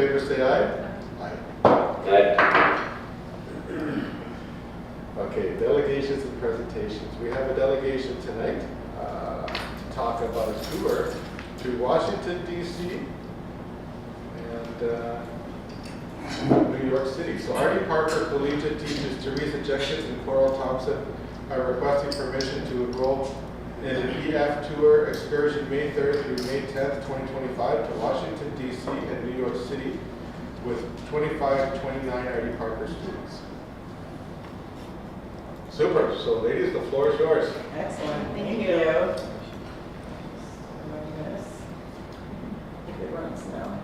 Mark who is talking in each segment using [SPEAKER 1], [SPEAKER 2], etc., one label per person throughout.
[SPEAKER 1] favor say aye.
[SPEAKER 2] Aye.
[SPEAKER 1] Okay, delegations and presentations. We have a delegation tonight to talk about a tour to Washington, D.C. and New York City. So Artie Parker Collegiate teachers Teresa Jenkins and Coral Thompson are requesting permission to enroll in an EF tour excursion May 3rd through May 10th, 2025 to Washington, D.C. and New York City with 25 to 29 Artie Parker students. Super. So ladies, the floor is yours.
[SPEAKER 3] Excellent. Thank you. If it runs now.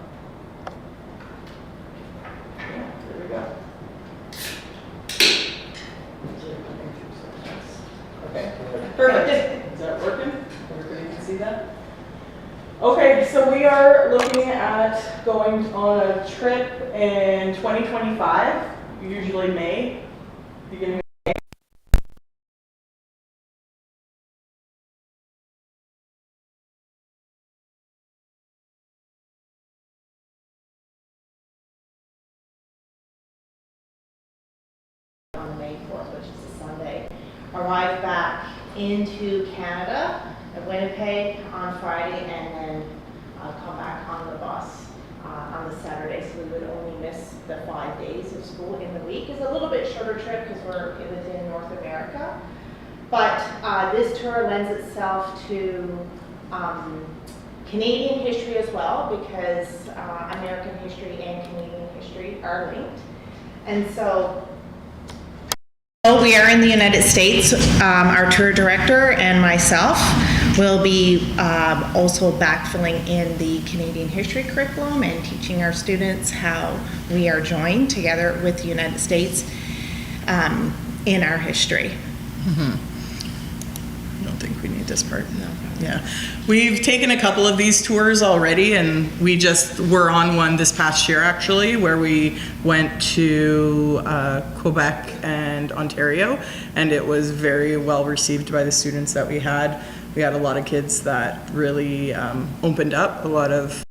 [SPEAKER 3] Yeah, there we go. Okay, perfect. Is that working? Everybody can see that? Okay, so we are looking at going on a trip in 2025, usually May, beginning of
[SPEAKER 4] on May 4th, which is a Sunday. Arrive back into Canada at Winnipeg on Friday, and then come back on the bus on the Saturday. So we would only miss the 5 days of school in the week. It's a little bit shorter trip because we're within North America. But this tour lends itself to Canadian history as well, because American history and Canadian history are linked. And so we are in the United States. Our tour director and myself will be also backfilling in the Canadian history curriculum and teaching our students how we are joined together with the United States in our history.
[SPEAKER 3] I don't think we need this part. No. Yeah. We've taken a couple of these tours already, and we just were on one this past year actually, where we went to Quebec and Ontario, and it was very well received by the students that we had. We had a lot of kids that really opened up, a lot of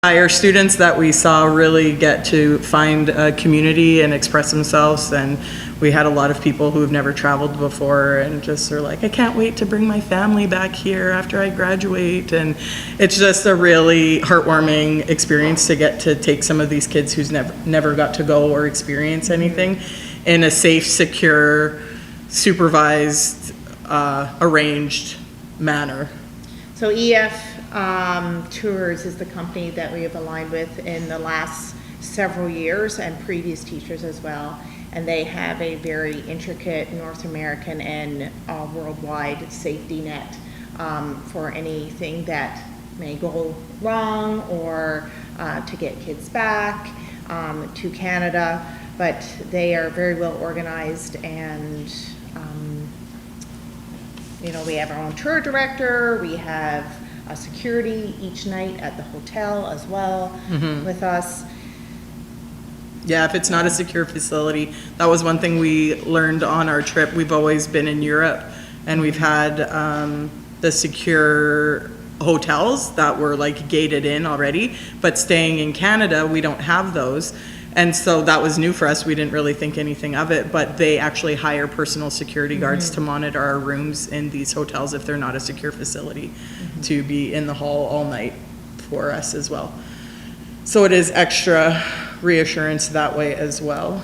[SPEAKER 3] higher students that we saw really get to find a community and express themselves, and we had a lot of people who have never traveled before and just are like, I can't wait to bring my family back here after I graduate. And it's just a really heartwarming experience to get to take some of these kids who's never got to go or experience anything in a safe, secure, supervised, arranged manner.
[SPEAKER 4] So EF Tours is the company that we have aligned with in the last several years, and previous teachers as well. And they have a very intricate North American and worldwide safety net for anything that may go wrong, or to get kids back to Canada. But they are very well organized, and we have our own tour director. We have a security each night at the hotel as well with us.
[SPEAKER 3] Yeah, if it's not a secure facility, that was one thing we learned on our trip. We've always been in Europe, and we've had the secure hotels that were like gated in already, but staying in Canada, we don't have those. And so that was new for us. We didn't really think anything of it, but they actually hire personal security guards to monitor our rooms in these hotels if they're not a secure facility, to be in the hall all night for us as well. So it is extra reassurance that way as well.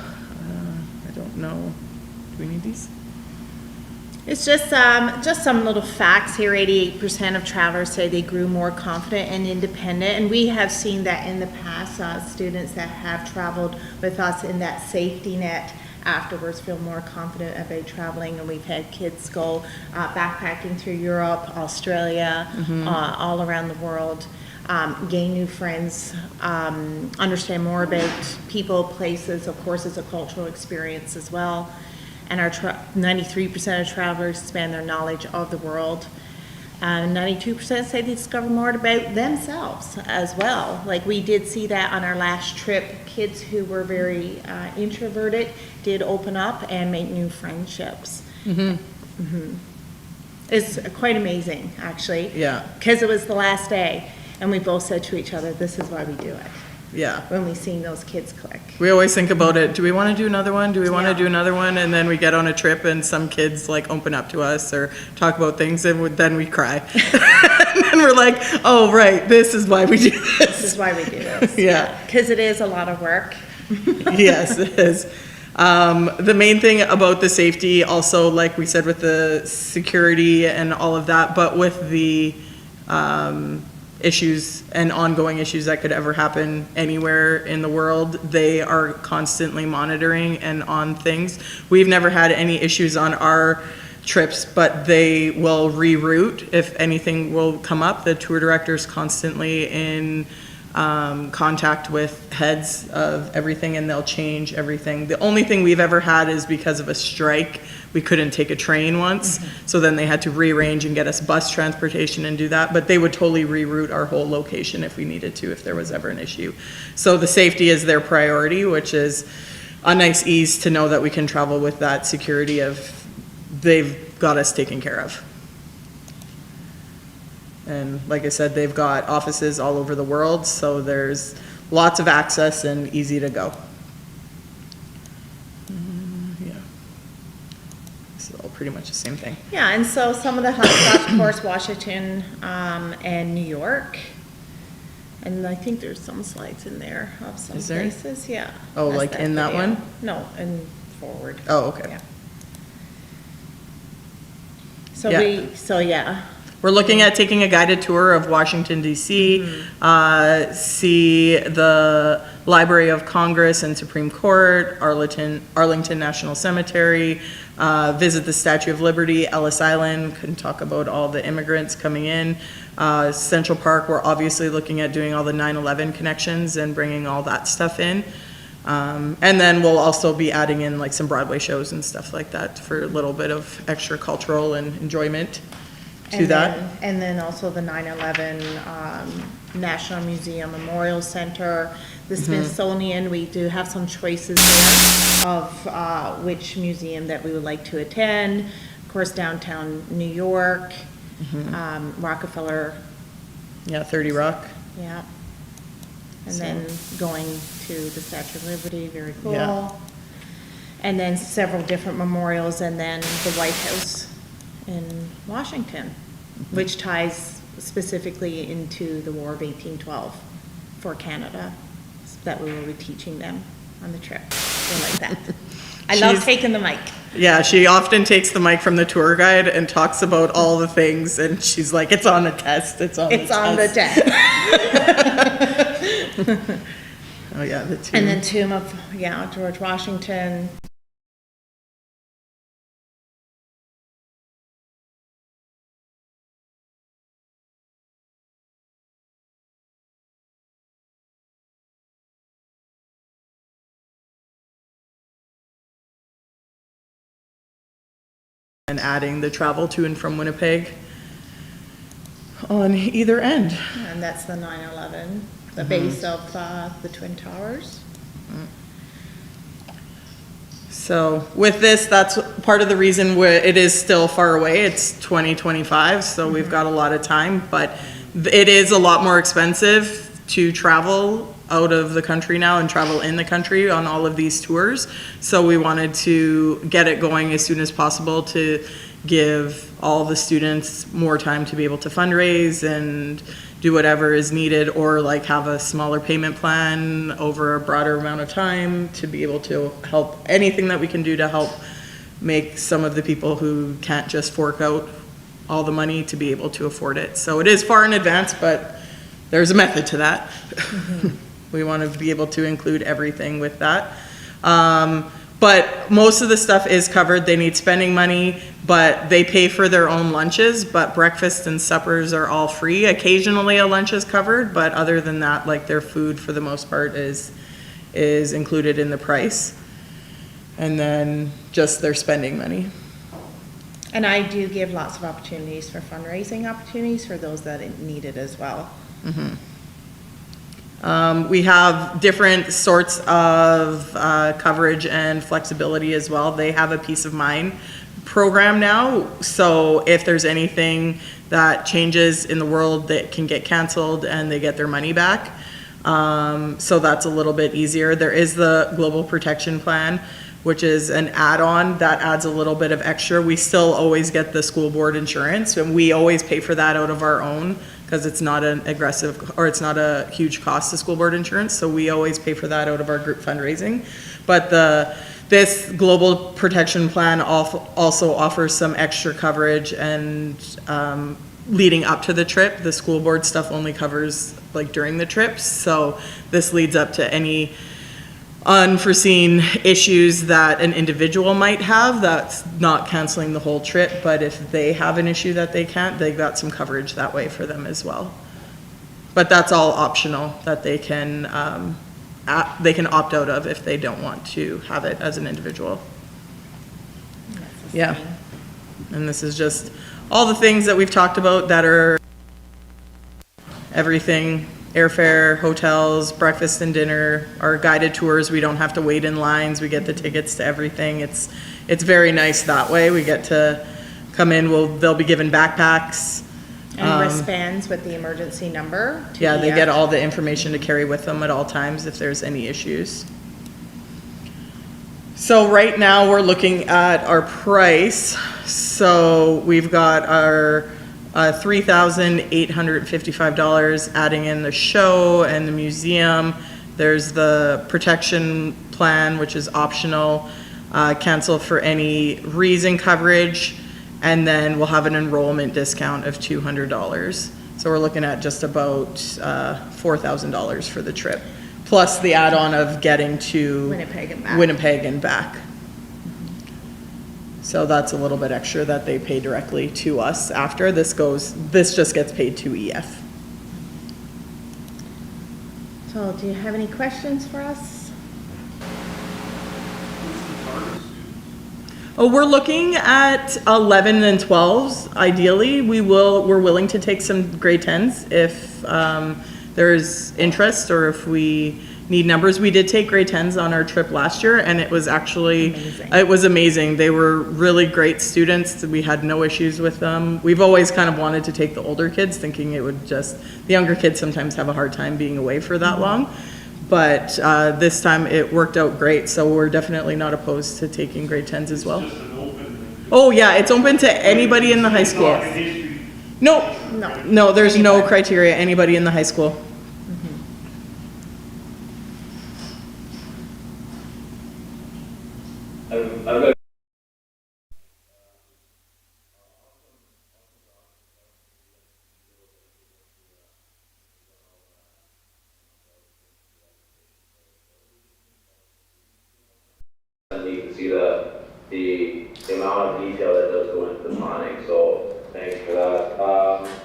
[SPEAKER 3] I don't know. Do we need these?
[SPEAKER 4] It's just some little facts here. 88% of travelers say they grew more confident and independent, and we have seen that in the past. Students that have traveled with us in that safety net afterwards feel more confident about traveling, and we've had kids go backpacking through Europe, Australia, all around the world, gain new friends, understand more about people, places. Of course, it's a cultural experience as well. And our 93% of travelers expand their knowledge of the world. 92% say they discover more about themselves as well. Like, we did see that on our last trip. Kids who were very introverted did open up and make new friendships. It's quite amazing, actually.
[SPEAKER 3] Yeah.
[SPEAKER 4] Because it was the last day, and we both said to each other, this is why we do it.
[SPEAKER 3] Yeah.
[SPEAKER 4] when we seen those kids click.
[SPEAKER 3] We always think about it. Do we want to do another one? Do we want to
[SPEAKER 4] Yeah.
[SPEAKER 3] do another one? And then we get on a trip and some kids like open up to us or talk about things and then we cry. And we're like, oh, right, this is why we do
[SPEAKER 4] This
[SPEAKER 3] this.
[SPEAKER 4] is why we do this.
[SPEAKER 3] Yeah.
[SPEAKER 4] Because it is a lot of work.
[SPEAKER 3] Yes, it is. The main thing about the safety also, like we said, with the security and all of that, but with the, issues and ongoing issues that could ever happen anywhere in the world, they are constantly monitoring and on things. We've never had any issues on our trips, but they will reroute if anything will come up. The tour director's constantly in contact with heads of everything, and they'll change everything. The only thing we've ever had is because of a strike, we couldn't take a train once, so then they had to rearrange and get us bus transportation and do that, but they would totally reroute our whole location if we needed to, if there was ever an issue. So the safety is their priority, which is a nice ease to know that we can travel with that security of they've got us taken care of. And like I said, they've got offices all over the world, so there's lots of access and easy to go. Yeah. It's all pretty much the same thing.
[SPEAKER 4] Yeah, and so some of the hotspots, of course, Washington, and New York. And I think there's some slides in there of some
[SPEAKER 3] Is there?
[SPEAKER 4] places, yeah.
[SPEAKER 3] Oh,
[SPEAKER 4] That's
[SPEAKER 3] like in that
[SPEAKER 4] video.
[SPEAKER 3] one?
[SPEAKER 4] No, and forward.
[SPEAKER 3] Oh, okay.
[SPEAKER 4] Yeah. So
[SPEAKER 3] Yeah.
[SPEAKER 4] yeah,
[SPEAKER 3] We're looking at taking a guided tour of Washington DC, see the Library of Congress and Supreme Court, Arlington National Cemetery, visit the Statue of Liberty, Ellis Island, can talk about all the immigrants coming in. Central Park, we're obviously looking at doing all the 9/11 connections and bringing all that stuff in. And then we'll also be adding in like some Broadway shows and stuff like that for a little bit of extra cultural and enjoyment to
[SPEAKER 4] and
[SPEAKER 3] that.
[SPEAKER 4] then, and then also the 9/11 National Museum Memorial Center, the
[SPEAKER 3] Mm-hmm.
[SPEAKER 4] Smithsonian. We do have some choices there of which museum that we would like to attend. Of course, downtown New York,
[SPEAKER 3] Mm-hmm.
[SPEAKER 4] Rockefeller,
[SPEAKER 3] Yeah, 30 Rock.
[SPEAKER 4] yeah. And
[SPEAKER 3] So-
[SPEAKER 4] then going to the Statue of Liberty, very cool.
[SPEAKER 3] Yeah.
[SPEAKER 4] And then several different memorials, and then the White House in Washington, which ties specifically into the War of 1812 for Canada, that we will be teaching them on the trip. They like that. I love
[SPEAKER 3] She's-
[SPEAKER 4] taking the mic.
[SPEAKER 3] Yeah, she often takes the mic from the tour guide and talks about all the things, and she's like, it's on the test, it's on the test.
[SPEAKER 4] It's on the deck.
[SPEAKER 3] Oh, yeah, the two.
[SPEAKER 4] And then Tomb of, yeah, George Washington.
[SPEAKER 3] And adding the travel to and from Winnipeg on either end.
[SPEAKER 4] And that's the 9/11, the base of the Twin Towers.
[SPEAKER 3] So with this, that's part of the reason where it is still far away. It's 2025, so we've got a lot of time, but it is a lot more expensive to travel out of the country now and travel in the country on all of these tours. So we wanted to get it going as soon as possible to give all the students more time to be able to fundraise and do whatever is needed, or like have a smaller payment plan over a broader amount of time to be able to help, anything that we can do to help make some of the people who can't just fork out all the money to be able to afford it. So it is far in advance, but there's a method to that. We want to be able to include everything with that. But most of the stuff is covered. They need spending money, but they pay for their own lunches, but breakfast and suppers are all free. Occasionally a lunch is covered, but other than that, like their food for the most part is included in the price. And then just their spending money.
[SPEAKER 4] And I do give lots of opportunities for fundraising opportunities for those that need it as well.
[SPEAKER 3] We have different sorts of coverage and flexibility as well. They have a peace of mind program now, so if there's anything that changes in the world that can get canceled and they get their money back, So that's a little bit easier. There is the Global Protection Plan, which is an add-on that adds a little bit of extra. We still always get the school board insurance, and we always pay for that out of our own because it's not an aggressive, or it's not a huge cost to school board insurance. So we always pay for that out of our group fundraising. But this Global Protection Plan also offers some extra coverage, and leading up to the trip, the school board stuff only covers like during the trips. So this leads up to any unforeseen issues that an individual might have. That's not canceling the whole trip, but if they have an issue that they can't, they've got some coverage that way for them as well. But that's all optional, that they can opt out of if they don't want to have it as an individual. Yeah. And this is just all the things that we've talked about that are everything: airfare, hotels, breakfast and dinner, our guided tours. We don't have to wait in lines. We get the tickets to everything. It's very nice that way. We get to come in. They'll be given backpacks.
[SPEAKER 4] And wristbands with the emergency number.
[SPEAKER 3] Yeah, they get all the information to carry with them at all times if there's any issues. So right now we're looking at our price. So we've got our $3,855, adding in the show and the museum. There's the protection plan, which is optional, cancel for any reason coverage, and then we'll have an enrollment discount of $200. So we're looking at just about $4,000 for the trip, plus the add-on of getting to Winnipeg and back. So that's a little bit extra that they pay directly to us after. This just gets paid to EF.
[SPEAKER 4] So do you have any questions for us?
[SPEAKER 3] Oh, we're looking at 11 and 12s. Ideally, we're willing to take some grade 10s if there's interest or if we need numbers. We did take grade 10s on our trip last year, and it was actually amazing. They were really great students. We had no issues with them. We've always kind of wanted to take the older kids, thinking it would the younger kids sometimes have a hard time being away for that long. But this time it worked out great, so we're definitely not opposed to taking grade 10s as well. Oh yeah, it's open to anybody in the high school. No, there's no criteria, anybody in the high school.
[SPEAKER 2] I've got and you can see the amount of detail that does go into the planning, so thanks for that.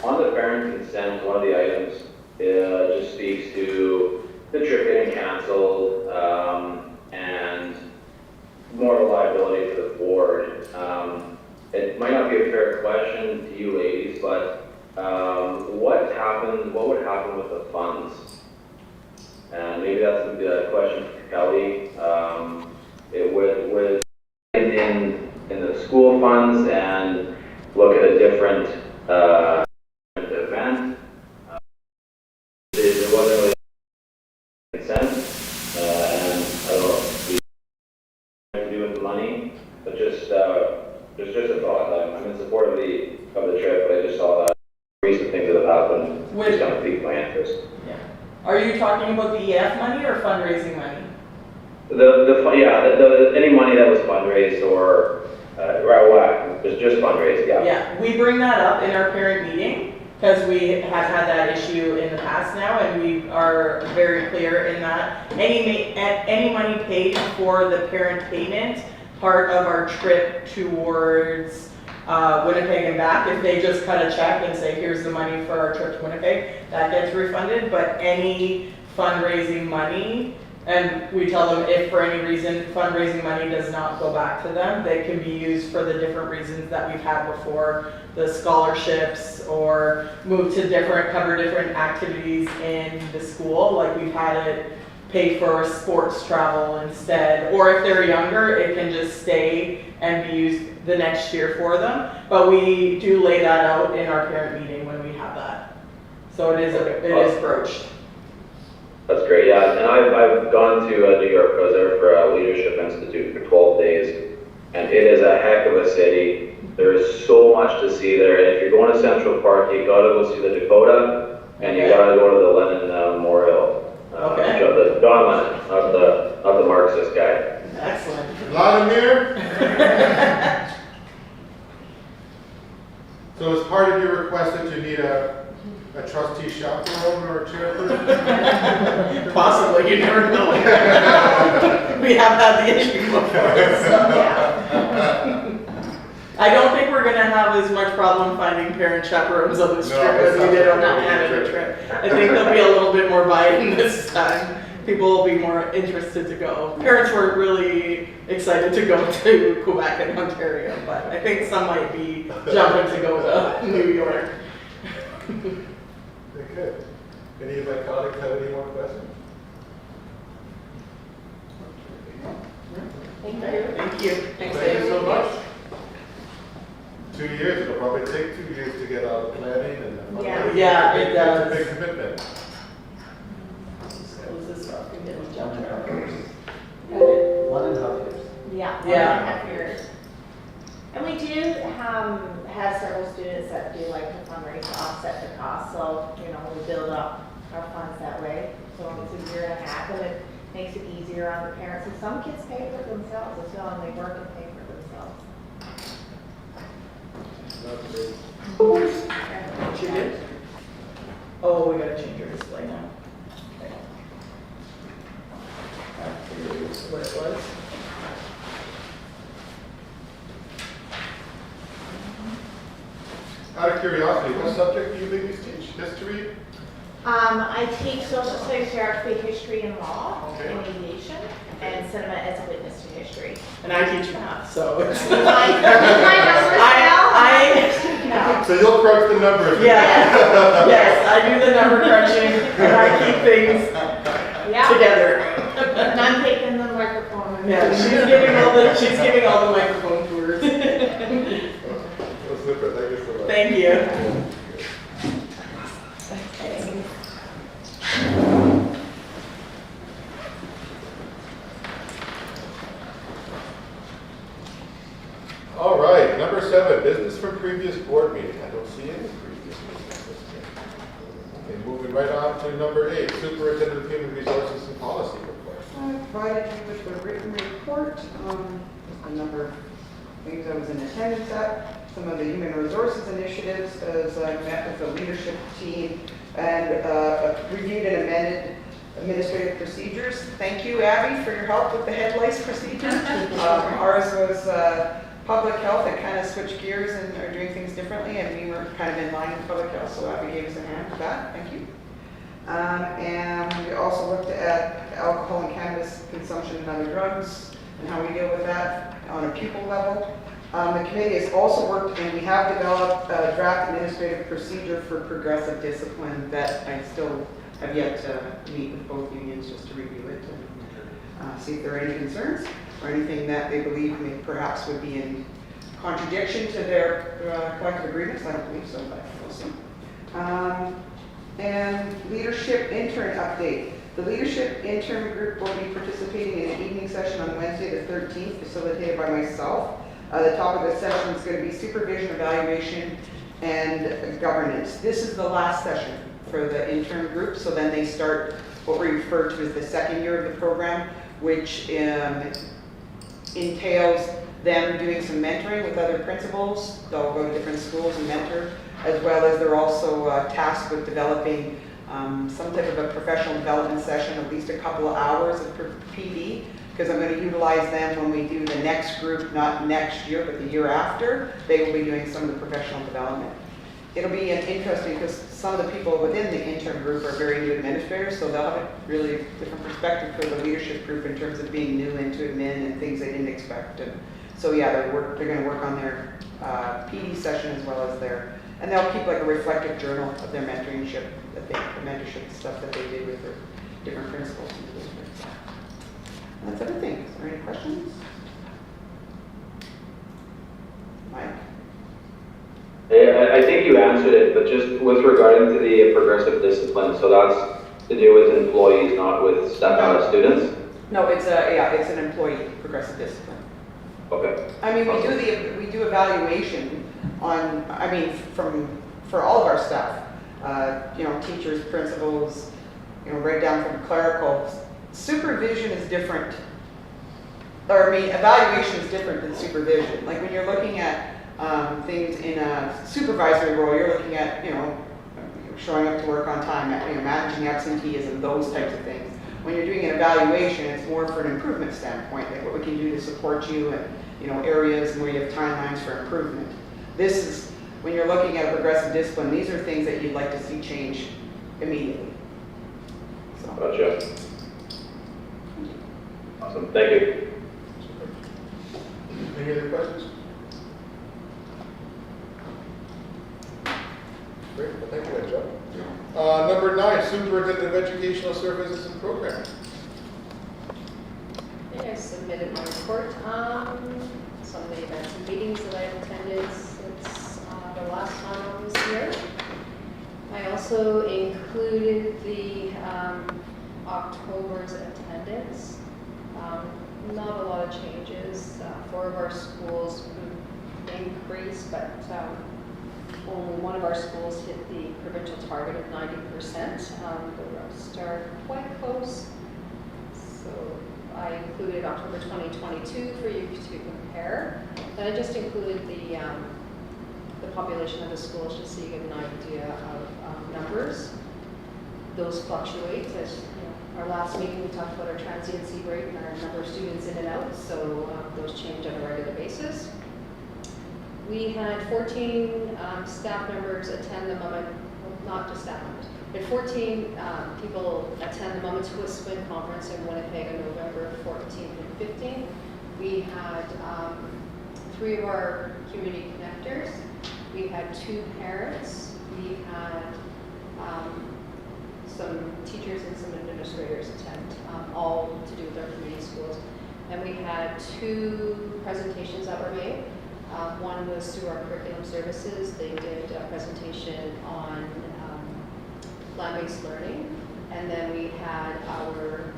[SPEAKER 2] On the parent consent, one of the items just speaks to the trip getting canceled and more liability for the board. It might not be a fair question to you ladies, but what would happen with the funds? And maybe that's a question for Kelly. It would in the school funds and look at a different event. It wasn't really consent, and I don't know to do with the money, but just a thought. I'm in support of the trip, but I just saw that recent things that have happened just kind of piqued my interest.
[SPEAKER 3] Yeah. Are you talking about the EF money or fundraising money?
[SPEAKER 2] Any money that was fundraised or just fundraised, yeah.
[SPEAKER 3] Yeah, we bring that up in our parent meeting because we have had that issue in the past now, and we are very clear in that any money paid for the parent payment, part of our trip towards Winnipeg and back, if they just cut a check and say, here's the money for our trip to Winnipeg, that gets refunded. But any fundraising money, and we tell them if for any reason fundraising money does not go back to them, they can be used for the different reasons that we've had before, the scholarships, or cover different activities in the school. Like we've had it pay for sports travel instead, or if they're younger, it can just stay and be used the next year for them. But we do lay that out in our parent meeting when we have that. So it is broached.
[SPEAKER 2] That's great, yeah, and I've gone to New York, I was there for a Leadership Institute for 12 days, and it is a heck of a city. There is so much to see there, and if you're going to Central Park, you gotta go see the Dakota, and you
[SPEAKER 3] Okay.
[SPEAKER 2] gotta go to the Lenin Memorial.
[SPEAKER 3] Okay.
[SPEAKER 2] The John Lennon, not the Marxist guy.
[SPEAKER 3] Excellent.
[SPEAKER 1] Vladimir? So as part of your request that you need a trustee chaperone or a chairperson?
[SPEAKER 3] Possibly, you never know. We have had the issue before. I don't think we're gonna have as much problem finding parent chaperones on this
[SPEAKER 1] No,
[SPEAKER 3] trip as
[SPEAKER 1] it's
[SPEAKER 3] we
[SPEAKER 1] not
[SPEAKER 3] did on the
[SPEAKER 1] gonna be a
[SPEAKER 3] Canada
[SPEAKER 1] trip.
[SPEAKER 3] trip. I think there'll be a little bit more buy-in this time. People will be more interested to go. Parents weren't really excited to go to Quebec and Ontario, but I think some might be jumping to go to New York.
[SPEAKER 1] Okay, good. Any of my colleagues have any more questions?
[SPEAKER 3] Thank you. Thanks,
[SPEAKER 1] Thank you so
[SPEAKER 3] Dave.
[SPEAKER 1] much. 2 years, it'll probably take 2 years to get all the planning and the.
[SPEAKER 4] Yeah.
[SPEAKER 3] Yeah, it
[SPEAKER 1] It's a
[SPEAKER 3] does.
[SPEAKER 1] big commitment.
[SPEAKER 3] Close this up and get jumped out.
[SPEAKER 5] 1.5 years.
[SPEAKER 4] Yeah.
[SPEAKER 3] Yeah.
[SPEAKER 4] 1.5 years. And we do have several students that do like to fundraise to offset the cost, so, you know, we build up our funds that way. So it's a year and a half, and it makes it easier on the parents, and some kids pay for themselves as well, and they work and pay for themselves.
[SPEAKER 3] What you did? Oh, we gotta change your display now. Okay. Back to what it was.
[SPEAKER 1] Out of curiosity, what subject do you ladies teach? History?
[SPEAKER 4] I teach social studies, geography, history, and law,
[SPEAKER 1] Okay.
[SPEAKER 4] and aviation, and cinema as a witness to history.
[SPEAKER 3] And I teach math, so it's.
[SPEAKER 4] My numbers
[SPEAKER 3] I-
[SPEAKER 1] So you'll crunch the numbers.
[SPEAKER 3] Yeah, yes, I do the number crunching and I keep things
[SPEAKER 4] Yeah,
[SPEAKER 3] together.
[SPEAKER 4] and I'm taking the microphone.
[SPEAKER 3] Yeah, she's giving all the microphone tours.
[SPEAKER 1] Well, super, thank you so much.
[SPEAKER 3] Thank you.
[SPEAKER 1] All right, number 7, business from previous board meeting. I don't see any previous meetings. Okay, moving right on to number 8, superintendent of human resources and policy report.
[SPEAKER 6] I provided you with a written report on a number of things I was in attendance at, some of the human resources initiatives as I met with the leadership team and reviewed and amended administrative procedures. Thank you, Abby, for your help with the head lice procedure. Ours was public health that kind of switched gears and are doing things differently, and we were kind of in line with public health, so Abby gave us a hand with that. Thank you. And we also looked at alcohol and cannabis consumption and other drugs and how we deal with that on a pupil level. The committee has also worked, and we have developed a draft administrative procedure for progressive discipline that I still have yet to meet with both unions just to review it and see if there are any concerns or anything that they believe may perhaps would be in contradiction to their collective agreements. I don't believe so, but we'll see. And leadership intern update. The leadership intern group will be participating in an evening session on Wednesday the 13th, facilitated by myself. The topic of the session is going to be supervision, evaluation, and governance. This is the last session for the intern group, so then they start what we refer to as the second year of the program, which entails them doing some mentoring with other principals. They'll go to different schools and mentor, as well as they're also tasked with developing some type of a professional development session, at least a couple of hours of PD, because I'm going to utilize them when we do the next group, not next year, but the year after. They will be doing some of the professional development. It'll be interesting because some of the people within the intern group are very new administrators, so they'll have a really different perspective for the leadership group in terms of being new into admin and things they didn't expect. And so yeah, they're going to work on their PD session as well as and they'll keep like a reflective journal of their mentorship, the mentorship stuff that they did with their different principals in the district. And that's everything. Is there any questions? Mike?
[SPEAKER 2] I think you answered it, but just with regarding to the progressive discipline, so to do with employees, not with students?
[SPEAKER 6] No, it's it's an employee progressive discipline.
[SPEAKER 2] Okay.
[SPEAKER 6] I mean, we do evaluation on, for all of our staff, teachers, principals, right down from clerical. Supervision is different, evaluation is different than supervision. Like when you're looking at things in a supervisory role, you're looking at, showing up to work on time, managing absenteeism, those types of things. When you're doing an evaluation, it's more for an improvement standpoint, like what we can do to support you and, areas where you have timelines for improvement. This is, when you're looking at a progressive discipline, these are things that you'd like to see change immediately. So.
[SPEAKER 2] Gotcha. Awesome, thank you.
[SPEAKER 1] Any other questions? Great, well, thank you, Joe. Number 9, Superintendent of Educational Services and Programs.
[SPEAKER 5] I submitted my report on some of the events and meetings that I've attended since the last time I was here. I also included the October's attendance. Not a lot of changes. 4 of our schools increased, but only one of our schools hit the provincial target of 90%. The rest are quite close. So I included October 2022 for you to compare. And I just included the population of the schools just so you get an idea of numbers. Those fluctuate. As our last meeting, we talked about our transiency rate and our number of students in and out. So those change on a regular basis. We had 14 staff members attend the Moment, well, not just staff members, we had 14 people attend the Moment Wet'suwet'en Conference in Winnipeg on November 14th and 15th. We had 3 of our community connectors. We had 2 parents. We had some teachers and some administrators attend, all to do with our community schools. And we had 2 presentations that were made. One was through our curriculum services. They did a presentation on land-based learning. And then we had our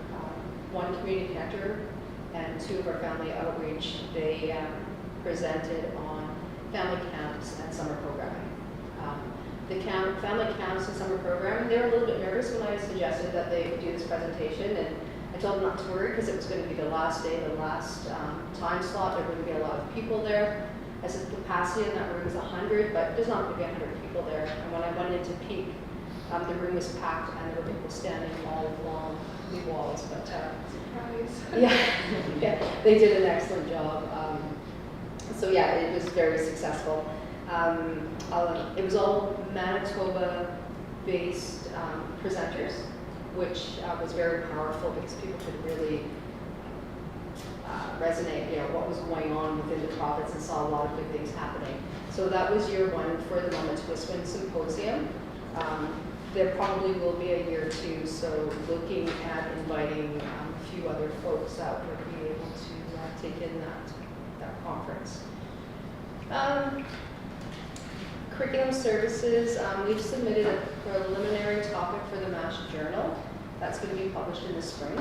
[SPEAKER 5] 1 community connector and 2 of our family outreach. They presented on family camps and summer programming. The family camps and summer programming, they were a little bit nervous when I suggested that they do this presentation. And I told them not to worry because it was going to be the last day, the last time slot. There were going to be a lot of people there. I said the capacity in that room is 100, but there's not going to be 100 people there. And when I went into peak, the room was packed and there were people standing all along the walls. But surprise! Yeah, they did an excellent job. So yeah, it was very successful. It was all Manitoba-based presenters, which was very powerful because people could really resonate, what was going on within the province and saw a lot of good things happening. So that was year 1 for the Moment Wet'suwet'en Symposium. There probably will be a year 2, so looking at inviting a few other folks that would be able to take in that conference. Curriculum services, we've submitted a preliminary topic for the Mash Journal. That's going to be published in the spring.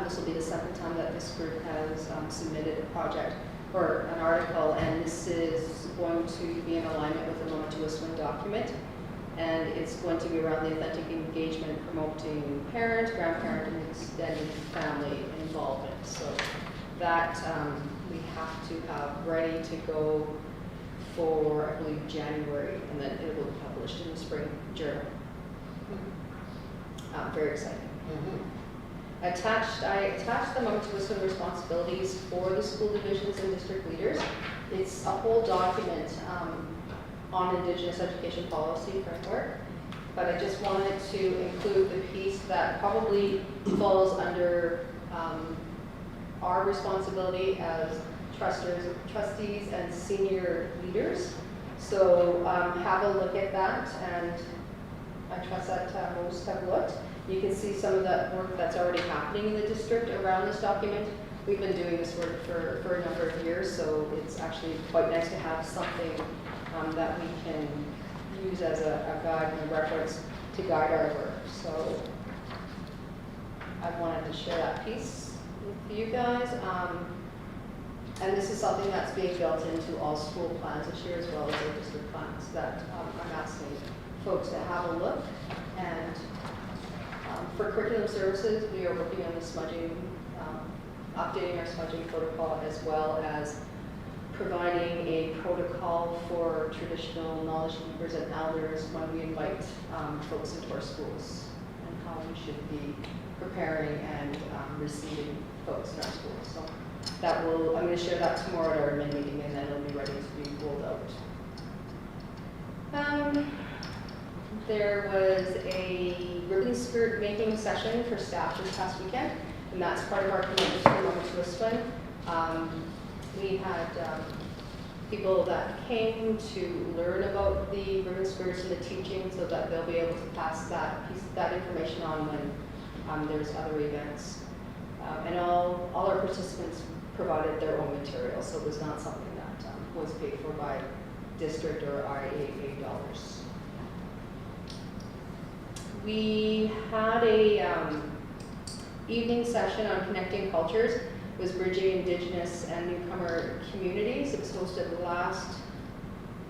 [SPEAKER 5] This will be the 2nd time that this group has submitted a project or an article, and this is going to be in alignment with the Moment Wet'suwet'en document. And it's going to be around the authentic engagement, promoting parent, grandparent, and extended family involvement. So that we have to have ready to go for, I believe, January, and then it will be published in the spring journal. Very exciting. I attached the Moment Wet'suwet'en responsibilities for the school divisions and district leaders. It's a whole document on Indigenous education policy framework, but I just wanted to include the piece that probably falls under our responsibility as trustees and senior leaders. So have a look at that, and I trust that most have looked. You can see some of the work that's already happening in the district around this document. We've been doing this work for a number of years, so it's actually quite nice to have something that we can use as a guide and a reference to guide our work. So I wanted to share that piece with you guys. And this is something that's being built into all school plans this year as well as our district plans that I'm asking folks to have a look. And for curriculum services, we are working on the smudging, updating our smudging protocol, as well as providing a protocol for traditional knowledge keepers and elders when we invite folks into our schools, and how we should be preparing and receiving folks in our schools. So that will, I'm going to share that tomorrow at our admin meeting, and then it'll be ready to be rolled out. There was a ribbon skirt making session for staff this past weekend, and that's part of our commitment to Mama Twistman. We had people that came to learn about the ribbon skirts and the teaching, so that they'll be able to pass that information on when there's other events. And all our participants provided their own material, so it was not something that was paid for by district or IAA dollars. We had a evening session on connecting cultures. It was bridging Indigenous and newcomer communities. It was hosted last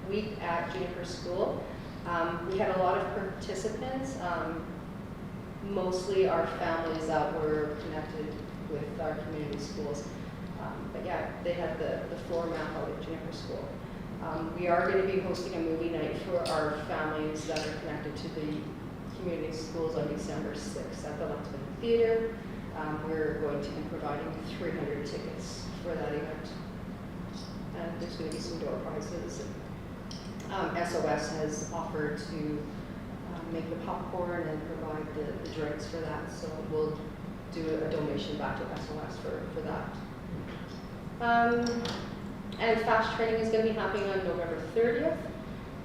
[SPEAKER 5] week at Juniper School. We had a lot of participants, mostly our families that were connected with our community schools. But yeah, they had the floor map out at Juniper School. We are going to be hosting a movie night for our families that are connected to the community schools on December 6th at the Lexington Theater. We're going to be providing 300 tickets for that event. And there's going to be some door prizes. SOS has offered to make the popcorn and provide the drinks for that, so we'll do a donation back to SOS for that. And FAST training is going to be happening on November 30th.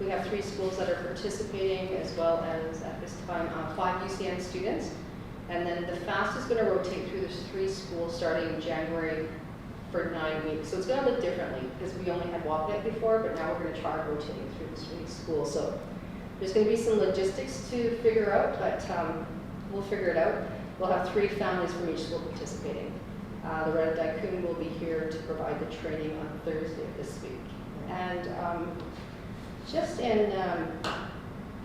[SPEAKER 5] We have 3 schools that are participating, as well as at this time 5 UCN students. And then the FAST is going to rotate through the 3 schools starting in January for 9 weeks. So it's going to look differently because we only had Wapaneck before, but now we're going to try rotating through the 3 schools. So there's going to be some logistics to figure out, but we'll figure it out. We'll have 3 families from each school participating. Loretta Daikun will be here to provide the training on Thursday of this week. And just in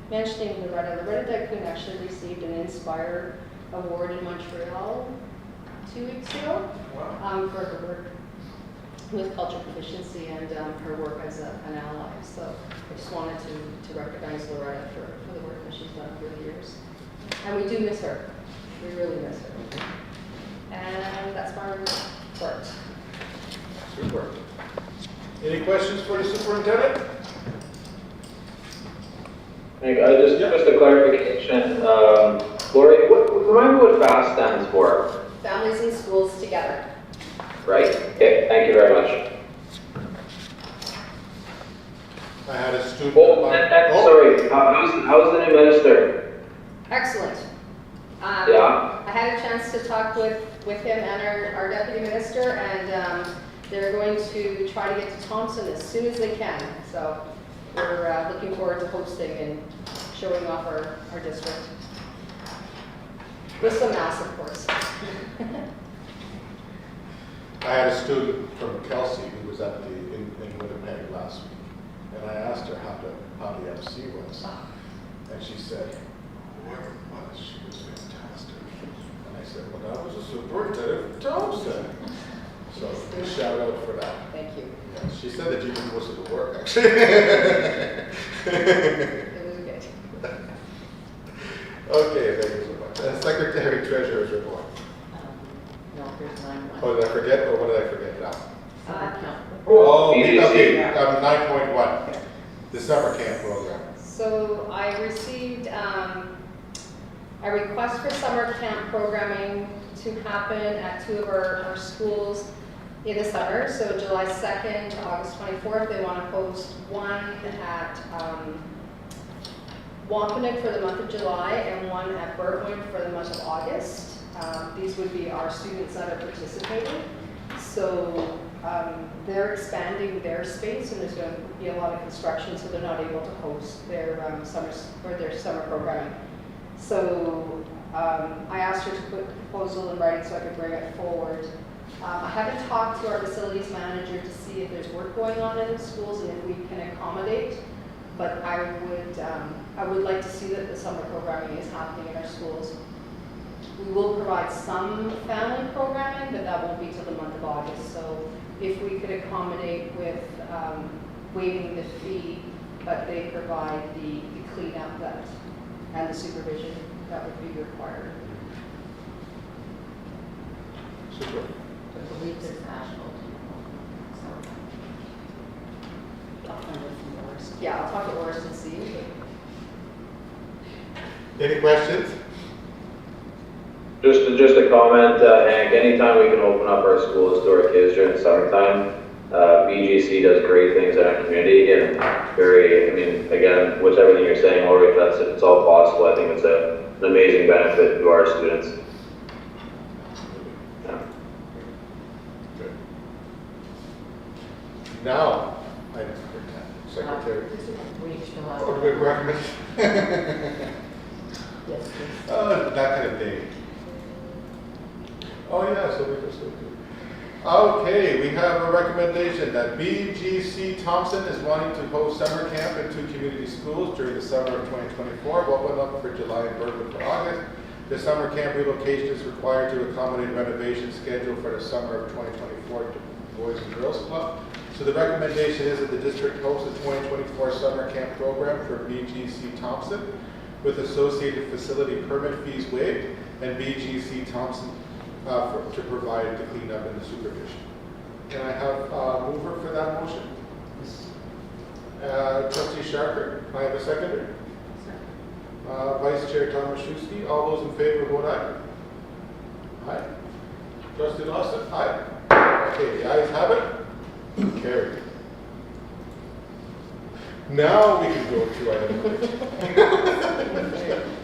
[SPEAKER 5] mentioning Loretta Daikun actually received an Inspire Award in Montreal 2 weeks ago for her work with cultural proficiency and her work as an ally. So I just wanted to recognize Loretta for the work that she's done through the years. And we do miss her. We really miss her. And that's my report.
[SPEAKER 1] Super. Any questions for the superintendent?
[SPEAKER 2] Just a clarification. Lori, remind me what FAST stands for,
[SPEAKER 5] Families and Schools Together.
[SPEAKER 2] right? Okay, thank you very much.
[SPEAKER 1] I had a student.
[SPEAKER 2] Sorry, how's the new minister?
[SPEAKER 5] Excellent.
[SPEAKER 2] Yeah?
[SPEAKER 5] I had a chance to talk with him and our deputy minister, and they're going to try to get to Thompson as soon as they can. So we're looking forward to hosting and showing off our district. With some mass, of course.
[SPEAKER 1] I had a student from Kelsey who was at in Winnipeg last week, and I asked her how the MC was, and she said, whoever it was, she was fantastic. And I said, well, that was a superintendent from Thompson. So a shout out for that.
[SPEAKER 5] Thank you.
[SPEAKER 1] Yeah, she said that you did most of the work, actually.
[SPEAKER 5] It was good.
[SPEAKER 1] Okay, thank you so much. Secretary Treasurer's report.
[SPEAKER 4] No, here's 9.1.
[SPEAKER 1] Oh, did I forget, or what did I forget now?
[SPEAKER 4] Count.
[SPEAKER 1] Oh,
[SPEAKER 2] BDC.
[SPEAKER 1] okay, 9.1, the summer camp program.
[SPEAKER 5] So I received a request for summer camp programming to happen at 2 of our schools in the summer. So July 2nd to August 24th, they want to host one at Wapaneck for the month of July and one at Burwood for the month of August. These would be our students that are participating. So they're expanding their space, and there's going to be a lot of construction, so they're not able to host their summer programming. So I asked her to put the proposal in writing so I could bring it forward. I haven't talked to our facilities manager to see if there's work going on in the schools and if we can accommodate. But I would like to see that the summer programming is happening in our schools. We will provide some family programming, but that won't be till the month of August. So if we could accommodate with waiving the fee, but they provide the cleanup that and the supervision that would be required.
[SPEAKER 1] Super.
[SPEAKER 7] I believe there's national.
[SPEAKER 5] Yeah, I'll talk to Oris and see.
[SPEAKER 1] Any questions?
[SPEAKER 2] Just a comment, Hank, anytime we can open up our schools to our kids during the summertime, BGC does great things in our community and again, with everything you're saying, Lori, if it's all possible, I think it's an amazing benefit to our students. Yeah.
[SPEAKER 1] Good. Now, item number 10, Secretary.
[SPEAKER 7] We still have.
[SPEAKER 1] Oh, good recommend.
[SPEAKER 7] Yes, please.
[SPEAKER 1] That kind of day. Oh, yeah, so we just do. Okay, we have a recommendation that BGC Thompson is wanting to host summer camp in 2 community schools during the summer of 2024. What went up for July and Berkeley for August? The summer camp relocation is required to accommodate renovation scheduled for the summer of 2024 to Boys and Girls Club. So the recommendation is that the district hosts a 2024 summer camp program for BGC Thompson with associated facility permit fees waived and BGC Thompson to provide the cleanup and the supervision. Can I have a mover for that motion? Trustee Sharper, can I have a seconder? Vice Chair Tomaszewski, all those in favor vote aye. Aye. Trustee Lawson, aye. Okay, the ayes have it. Carried. Now we can go to item 15.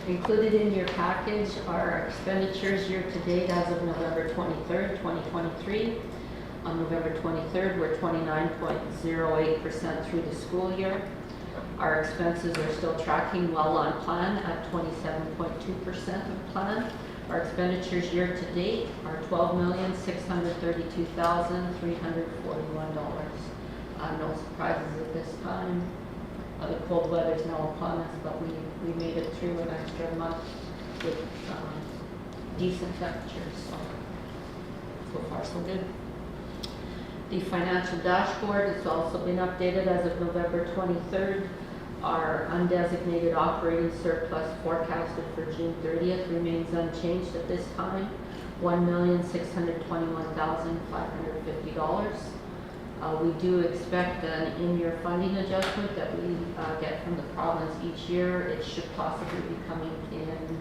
[SPEAKER 7] Included in your package are expenditures year-to-date as of November 23rd, 2023. On November 23rd, we're 29.08% through the school year. Our expenses are still tracking well on plan at 27.2% of plan. Our expenditures year-to-date are $12,632,341. No surprises at this time. The cold weather is now upon us, but we made it through an extra month with decent temperatures, so far so good. The financial dashboard has also been updated as of November 23rd. Our undesignated operating surplus forecasted for June 30th remains unchanged at this time, $1,621,550. We do expect an in-year funding adjustment that we get from the province each year. It should possibly be coming in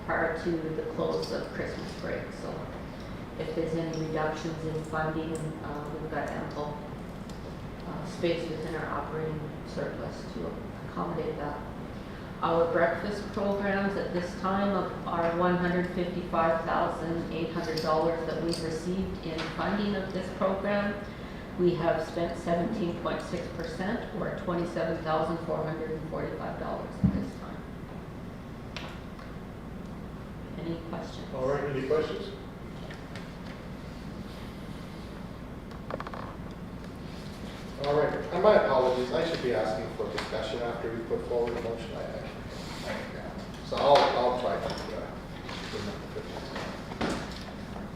[SPEAKER 7] prior to the close of Christmas break. So if there's any reductions in funding, we've got ample space within our operating surplus to accommodate that. Our breakfast programs at this time are $155,800 that we've received in funding of this program. We have spent 17.6% or $27,445 at this time. Any questions?
[SPEAKER 1] All right, any questions? All right, and my apologies, I should be asking for discussion after we put forward a motion. So I'll try to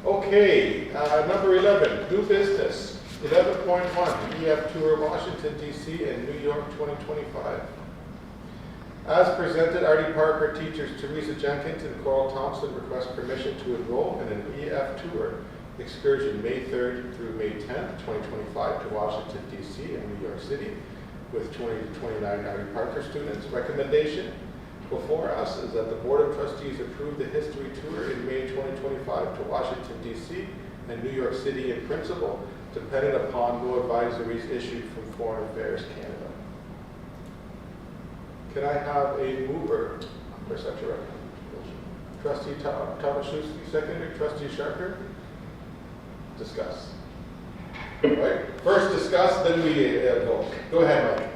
[SPEAKER 1] Okay, number 11, new business. 11.1, EF Tour Washington, D.C. and New York 2025. As presented, Artie Parker teachers Teresa Jenkins and Coral Thompson request permission to enroll in an EF Tour excursion May 3rd through May 10th, 2025 to Washington, D.C. and New York City with 20 to 29 Artie Parker students. Recommendation before us is that the Board of Trustees approve the history tour in May 2025 to Washington, D.C. and New York City in principle, dependent upon no advisories issued from Foreign Affairs Canada. Can I have a mover for such a recommendation? Trustee Tomaszewski, seconder. Trustee Sharper? Discuss. All right. First discuss, then we vote. Go ahead, Mike.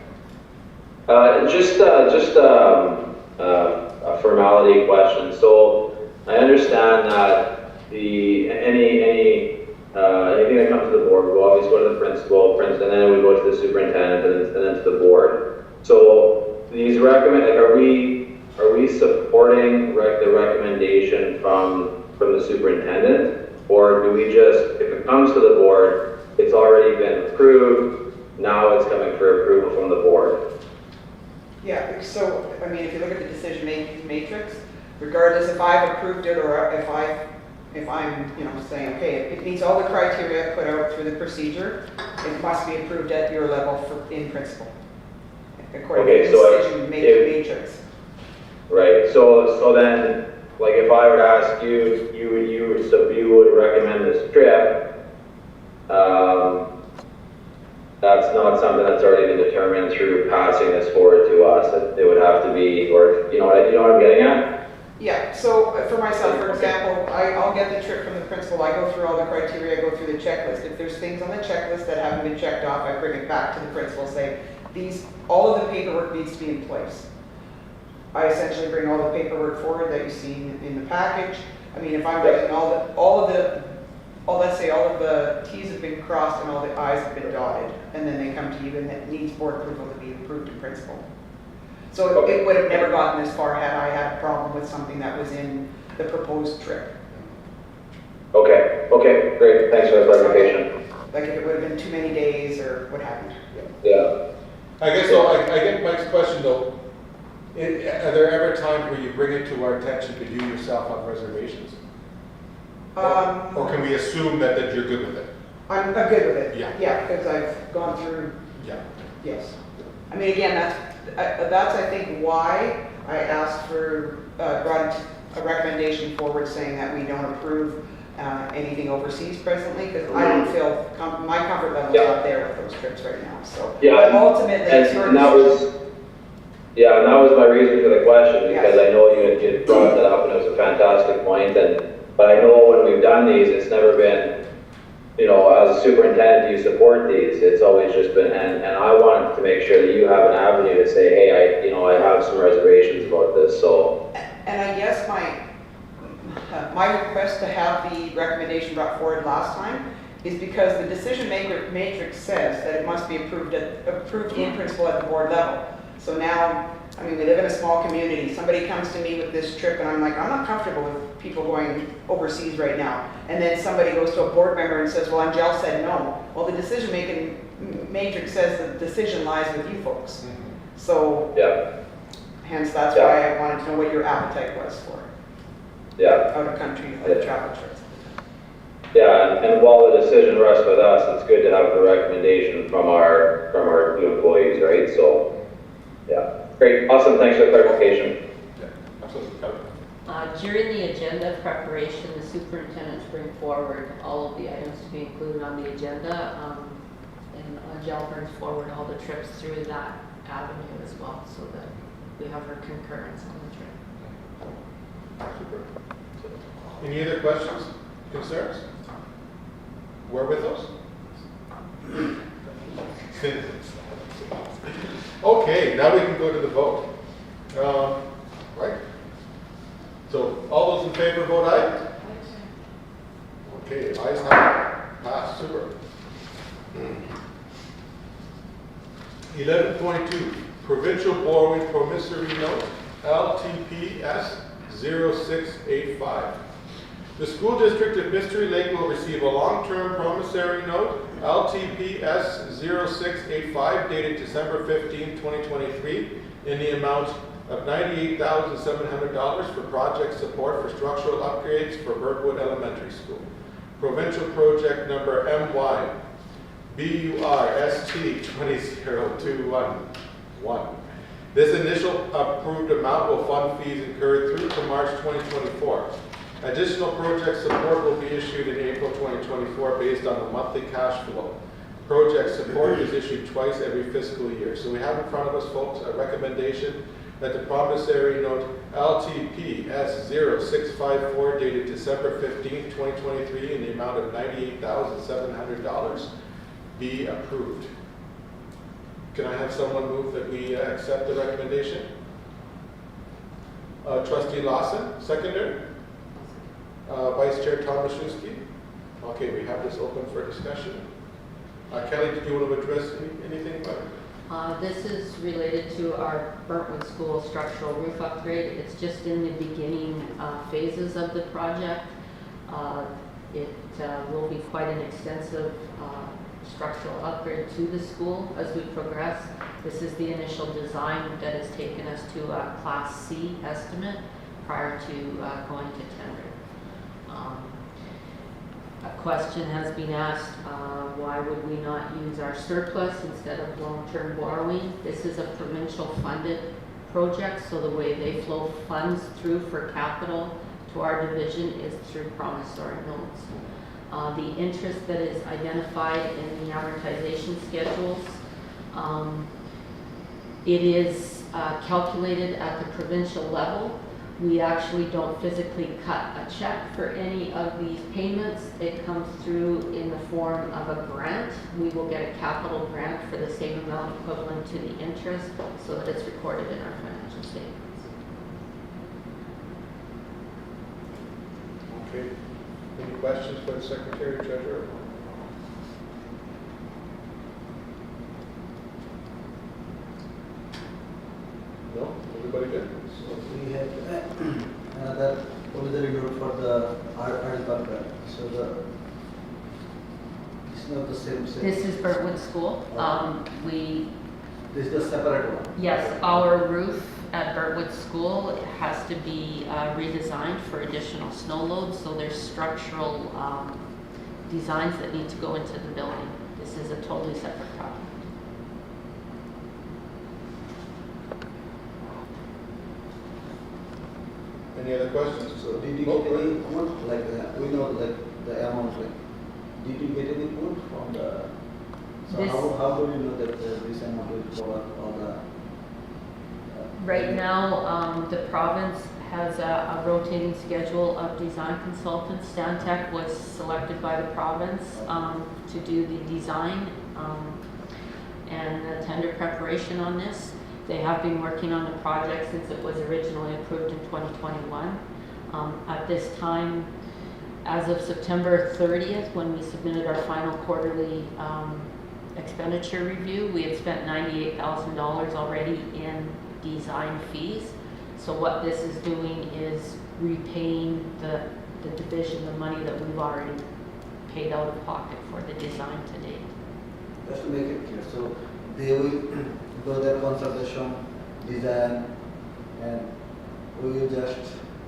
[SPEAKER 2] a formality question. So I understand that anything that comes to the board, we always go to the principal, and then we go to the superintendent, and then to the board. So these are we supporting the recommendation from the superintendent, or do we just, if it comes to the board, it's already been approved, now it's coming for approval from the board?
[SPEAKER 6] Yeah, so, I mean, if you look at the decision matrix, regardless if I've approved it or if I'm, you know, saying, okay, it meets all the criteria put out through the procedure, it must be approved at your level in principle, according to the decision matrix.
[SPEAKER 2] Right, so then, like if I were to ask you, you would recommend this trip, that's not something that's already been determined through passing this forward to us. It would have to be, or you know what I'm getting at?
[SPEAKER 6] Yeah, so for myself, for example, I'll get the trip from the principal, I go through all the criteria, I go through the checklist. If there's things on the checklist that haven't been checked off, I bring it back to the principal, say, all of the paperwork needs to be in place. I essentially bring all the paperwork forward that you see in the package. I mean, if I'm bringing let's say all of the T's have been crossed and all the I's have been dotted, and then they come to you and it needs board approval to be approved in principle. So it would have never gotten this far had I had a problem with something that was in the proposed trip.
[SPEAKER 2] Okay, great, thanks for the clarification.
[SPEAKER 6] Like if it would have been too many days or what happened.
[SPEAKER 2] Yeah.
[SPEAKER 1] I guess so. I get Mike's question though. Are there ever times where you bring it to our attention to you yourself on reservations? Or can we assume that you're good with it?
[SPEAKER 6] I'm good with it.
[SPEAKER 1] Yeah.
[SPEAKER 6] Yeah, because I've gone through.
[SPEAKER 1] Yeah.
[SPEAKER 6] Yes. I mean, again, that's I think why I asked for brought a recommendation forward saying that we don't approve anything overseas presently, because I don't feel my comfort level is not there with those trips right now. So
[SPEAKER 2] yeah,
[SPEAKER 6] ultimately, it's your
[SPEAKER 2] and that was. Yeah, and that was my reason for the question, because I know you had brought that up and it was a fantastic point, but I know when we've done these, it's never been, you know, as a superintendent, do you support these? It's always just been, and I wanted to make sure that you have an avenue to say, hey, I have some reservations about this, so.
[SPEAKER 6] And I guess my request to have the recommendation brought forward last time is because the decision matrix says that it must be approved in principle at the board level. So now, I mean, we live in a small community. Somebody comes to me with this trip and I'm like, I'm not comfortable with people going overseas right now. And then somebody goes to a board member and says, well, Angel said no. Well, the decision matrix says the decision lies with you folks.
[SPEAKER 1] Mm-hmm.
[SPEAKER 6] So,
[SPEAKER 2] Yeah.
[SPEAKER 6] hence that's why I wanted to know what your appetite was for
[SPEAKER 2] Yeah.
[SPEAKER 6] out of country travel trips.
[SPEAKER 2] Yeah, and while the decision rests with us, it's good to have the recommendation from our new employees, right? So, yeah, great, awesome, thanks for the clarification.
[SPEAKER 1] Yeah, absolutely.
[SPEAKER 7] During the agenda preparation, the superintendents bring forward all of the items to be included on the agenda, and Jill brings forward all the trips through that avenue as well, so that we have her concurrence on the trip.
[SPEAKER 1] Super. Any other questions, concerns? Where with us? Okay, now we can go to the vote. Right? So all those in favor vote aye? Okay, ayes have it. Passed. Super. 11.2, Provincial Borrowing Promissory Note, LTPS 0685. The School District of Mystery Lake will receive a long-term promissory note, LTPS 0685, dated December 15, 2023, in the amount of $98,700 for project support for structural upgrades for Birdwood Elementary School. Provincial project number MY-BURST 20211. This initial approved amount will fund fees incurred through to March 2024. Additional project support will be issued in April 2024 based on the monthly cash flow. Project support is issued twice every fiscal year. So we have in front of us, folks, a recommendation that the promissory note LTPS 0654 dated December 15, 2023 in the amount of $98,700 be approved. Can I have someone move that we accept the recommendation? Trustee Lawson, seconder. Vice Chair Tomaszewski. Okay, we have this open for discussion. Kelly, did you want to address anything about it?
[SPEAKER 7] This is related to our Burntwood School structural roof upgrade. It's just in the beginning phases of the project. It will be quite an extensive structural upgrade to the school as we progress. This is the initial design that has taken us to a Class C estimate prior to going to tender. A question has been asked, why would we not use our surplus instead of long-term borrowing? This is a provincial funded project, so the way they flow funds through for capital to our division is through promissory notes. The interest that is identified in the amortization schedules, it is calculated at the provincial level. We actually don't physically cut a check for any of these payments. It comes through in the form of a grant. We will get a capital grant for the same amount equivalent to the interest so that it's recorded in our financial statements.
[SPEAKER 1] Okay. Any questions for the Secretary Treasurer? No? Everybody good?
[SPEAKER 8] So we have another provisional note for the art department. So it's not the same.
[SPEAKER 7] This is Burntwood School.
[SPEAKER 8] This is the separate one.
[SPEAKER 7] Yes, our roof at Burntwood School has to be redesigned for additional snow loads, so there's structural designs that need to go into the building. This is a totally separate project.
[SPEAKER 1] Any other questions?
[SPEAKER 8] So did you get any quote, like, we know like the amount, like, did you get any quote from the, so
[SPEAKER 7] This-
[SPEAKER 8] how do you know that this amount will cover all the?
[SPEAKER 7] Right now, the province has a rotating schedule of design consultants. Stantec was selected by the province to do the design and the tender preparation on this. They have been working on the project since it was originally approved in 2021. At this time, as of September 30th, when we submitted our final quarterly expenditure review, we had spent $98,000 already in design fees. So what this is doing is repaying the division the money that we've already paid out of pocket for the design to date.
[SPEAKER 8] Just to make it clear, so they will go their consultation, design, and we will just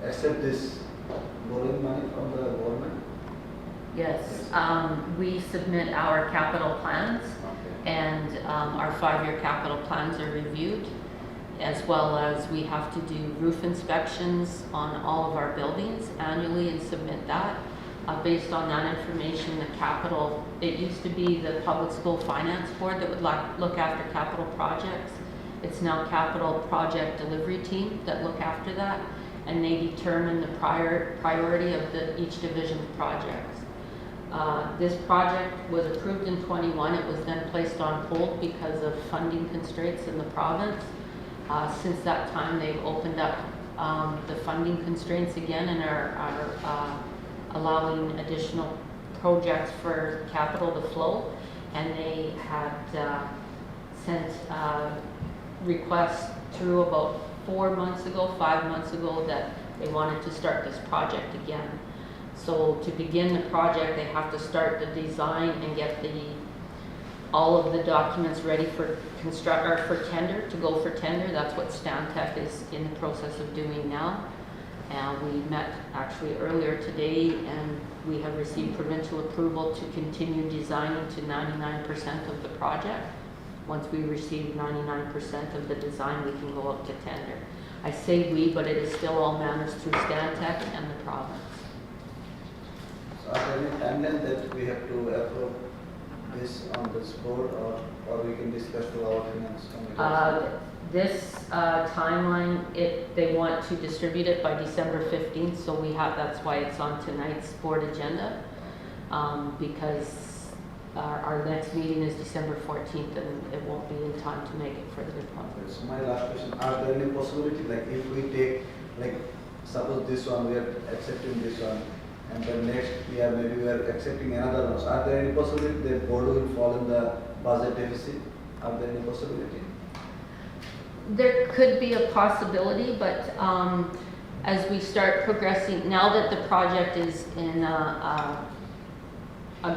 [SPEAKER 8] accept this borrowing money from the government?
[SPEAKER 7] Yes, we submit our capital plans and our 5-year capital plans are reviewed, as well as we have to do roof inspections on all of our buildings annually and submit that. Based on that information, the capital, it used to be the Public School Finance Board that would look after capital projects. It's now Capital Project Delivery Team that look after that, and they determine the priority of each division's projects. This project was approved in 21. It was then placed on hold because of funding constraints in the province. Since that time, they've opened up the funding constraints again and are allowing additional projects for capital to flow. And they had sent requests through about 5 months ago, that they wanted to start this project again. So to begin the project, they have to start the design and get all of the documents ready for tender, to go for tender. That's what Stantec is in the process of doing now. And we met actually earlier today, and we have received provincial approval to continue designing to 99% of the project. Once we receive 99% of the design, we can go up to tender. I say we, but it is still all managed through Stantec and the province.
[SPEAKER 8] So are there any timeline that we have to approve this on this board, or we can discuss to our finance committee?
[SPEAKER 7] This timeline, they want to distribute it by December 15th, so that's why it's on tonight's board agenda, because our next meeting is December 14th, and it won't be in time to make it for the deposit.
[SPEAKER 8] So my last question, are there any possibility, like if we take, like suppose this one, we are accepting this one, and the next year maybe we are accepting another one, so are there any possibility that board will fall in the budget deficit? Are there any possibility?
[SPEAKER 7] There could be a possibility, but as we start progressing, now that the project is in a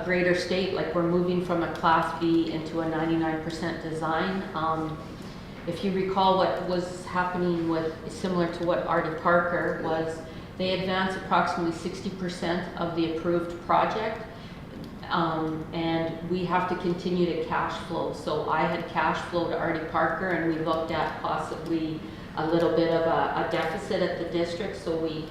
[SPEAKER 7] greater state, like we're moving from a Class B into a 99% design. If you recall what was happening with, similar to what Artie Parker was, they advanced approximately 60% of the approved project. And we have to continue to cash flow. So I had cash flowed Artie Parker, and we looked at possibly a little bit of a deficit at the district. So we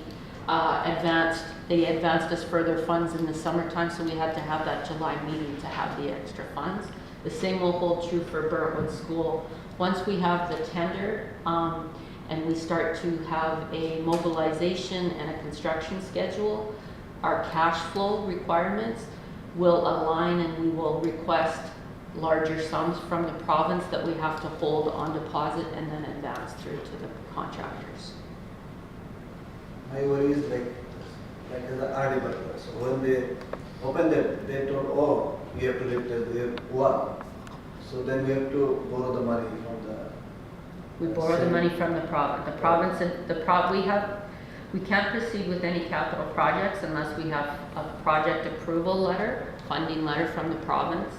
[SPEAKER 7] they advanced us further funds in the summertime, so we had to have that July meeting to have the extra funds. The same will hold true for Burntwood School. Once we have the tender and we start to have a mobilization and a construction schedule, our cash flow requirements will align, and we will request larger sums from the province that we have to hold on deposit and then advance through to the contractors.
[SPEAKER 8] My worry is like as a RD worker. So when they open that, they told, oh, we have to lift the one. So then we have to borrow the money from the.
[SPEAKER 7] We borrow the money from the province. The province, we can't proceed with any capital projects unless we have a project approval letter, funding letter from the province.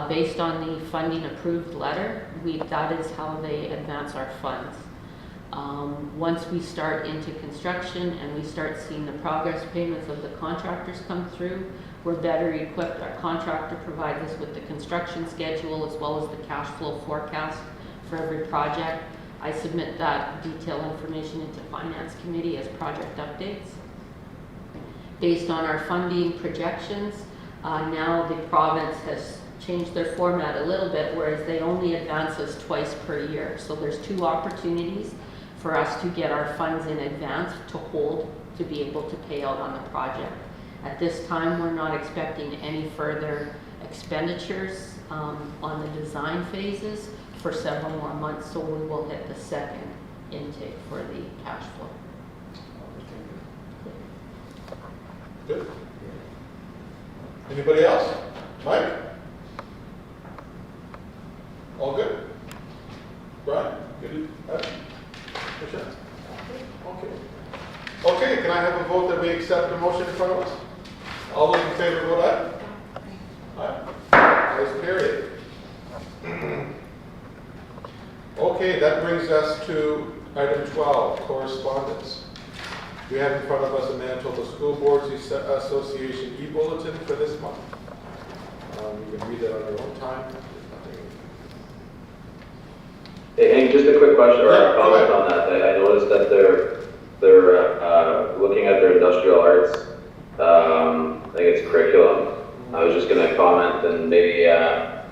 [SPEAKER 7] Based on the funding approved letter, that is how they advance our funds. Once we start into construction and we start seeing the progress payments of the contractors come through, we're better equipped. Our contractor provides us with the construction schedule as well as the cash flow forecast for every project. I submit that detailed information into Finance Committee as project updates. Based on our funding projections, now the province has changed their format a little bit, whereas they only advance us twice per year. So there's 2 opportunities for us to get our funds in advance to hold to be able to pay out on the project. At this time, we're not expecting any further expenditures on the design phases for several more months, so we will hit the second intake for the cash flow.
[SPEAKER 1] Good. Anybody else? Mike? All good? Brian? Good? Michelle? Okay. Okay, can I have a vote that we accept the motion in front of us? All those in favor vote aye? Aye. Ayes carried. Okay, that brings us to item 12, correspondence. We have in front of us a Manitoba School Boards Association e-bulletin for this month. You can read that on your own time.
[SPEAKER 2] Hey, Hank, just a quick question or
[SPEAKER 1] Yeah,
[SPEAKER 2] a comment on that. I noticed that they're looking at their industrial arts. I think it's curriculum. I was just going to comment and maybe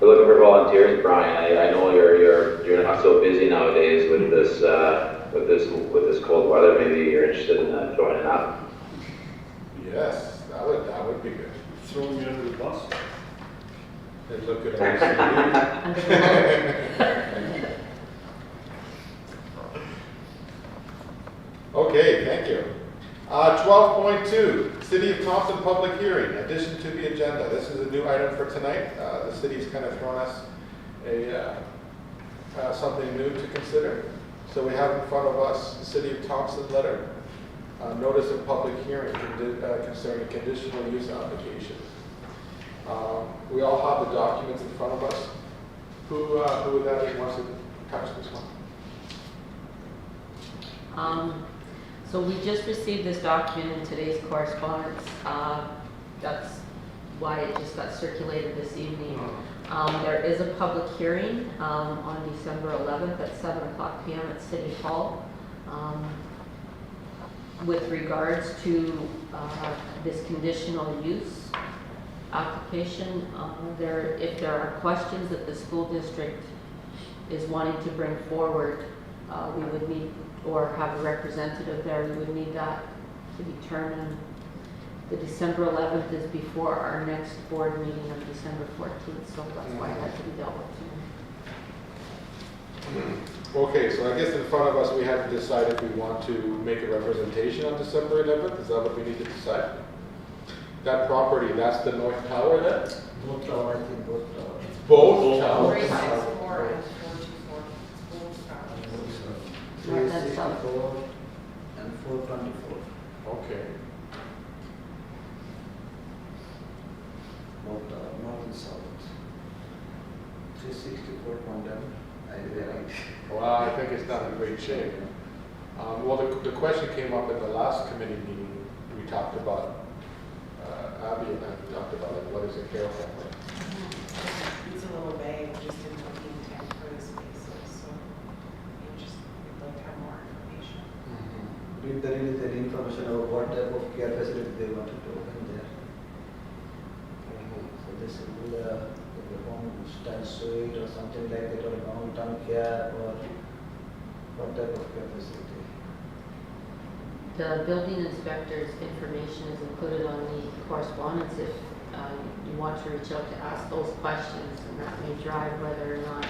[SPEAKER 2] we're looking for volunteers, Brian. I know you're not so busy nowadays with this cold weather. Maybe you're interested in joining up.
[SPEAKER 1] Yes, that would be good.
[SPEAKER 9] Throwing me under the bus?
[SPEAKER 1] And look at our CV. Okay, thank you. 12.2, City of Thompson public hearing, addition to the agenda. This is a new item for tonight. The city's kind of thrown us something new to consider. So we have in front of us the City of Thompson letter, notice of public hearing concerning conditional use application. We all have the documents in front of us. Who would that wants to touch this one?
[SPEAKER 7] So we just received this document in today's correspondence. That's why it just got circulated this evening. There is a public hearing on December 11th at 7:00 p.m. at City Hall with regards to this conditional use application. If there are questions that the school district is wanting to bring forward, we would need, or have a representative there, we would need that to determine The December 11th is before our next board meeting of December 14th, so that's why it had to be dealt with too.
[SPEAKER 1] Okay, so I guess in front of us, we have to decide if we want to make a representation on December 11th. Is that what we need to decide? That property, that's the North Tower then?
[SPEAKER 8] Both tower, I think both tower.
[SPEAKER 1] Both towers?
[SPEAKER 9] 364 and 424. Both towers.
[SPEAKER 7] North and south.
[SPEAKER 8] 364 and 424.
[SPEAKER 1] Okay.
[SPEAKER 8] Both tower, north and south. 364 condemned, I realize.
[SPEAKER 1] Well, I think it's not in great shape. Well, the question came up at the last committee meeting. We talked about, Abby and I talked about, like, what is a care home like?
[SPEAKER 9] It's a little vague, just in what the intent for the spaces, so you just would like to have more information.
[SPEAKER 8] Did there is any information about what type of care facility they wanted to open there? So this will be the home style suite or something like that, or long-term care, or what type of care facility?
[SPEAKER 7] The building inspector's information is included on the correspondence if you want to reach out to ask those questions, and that may drive whether or not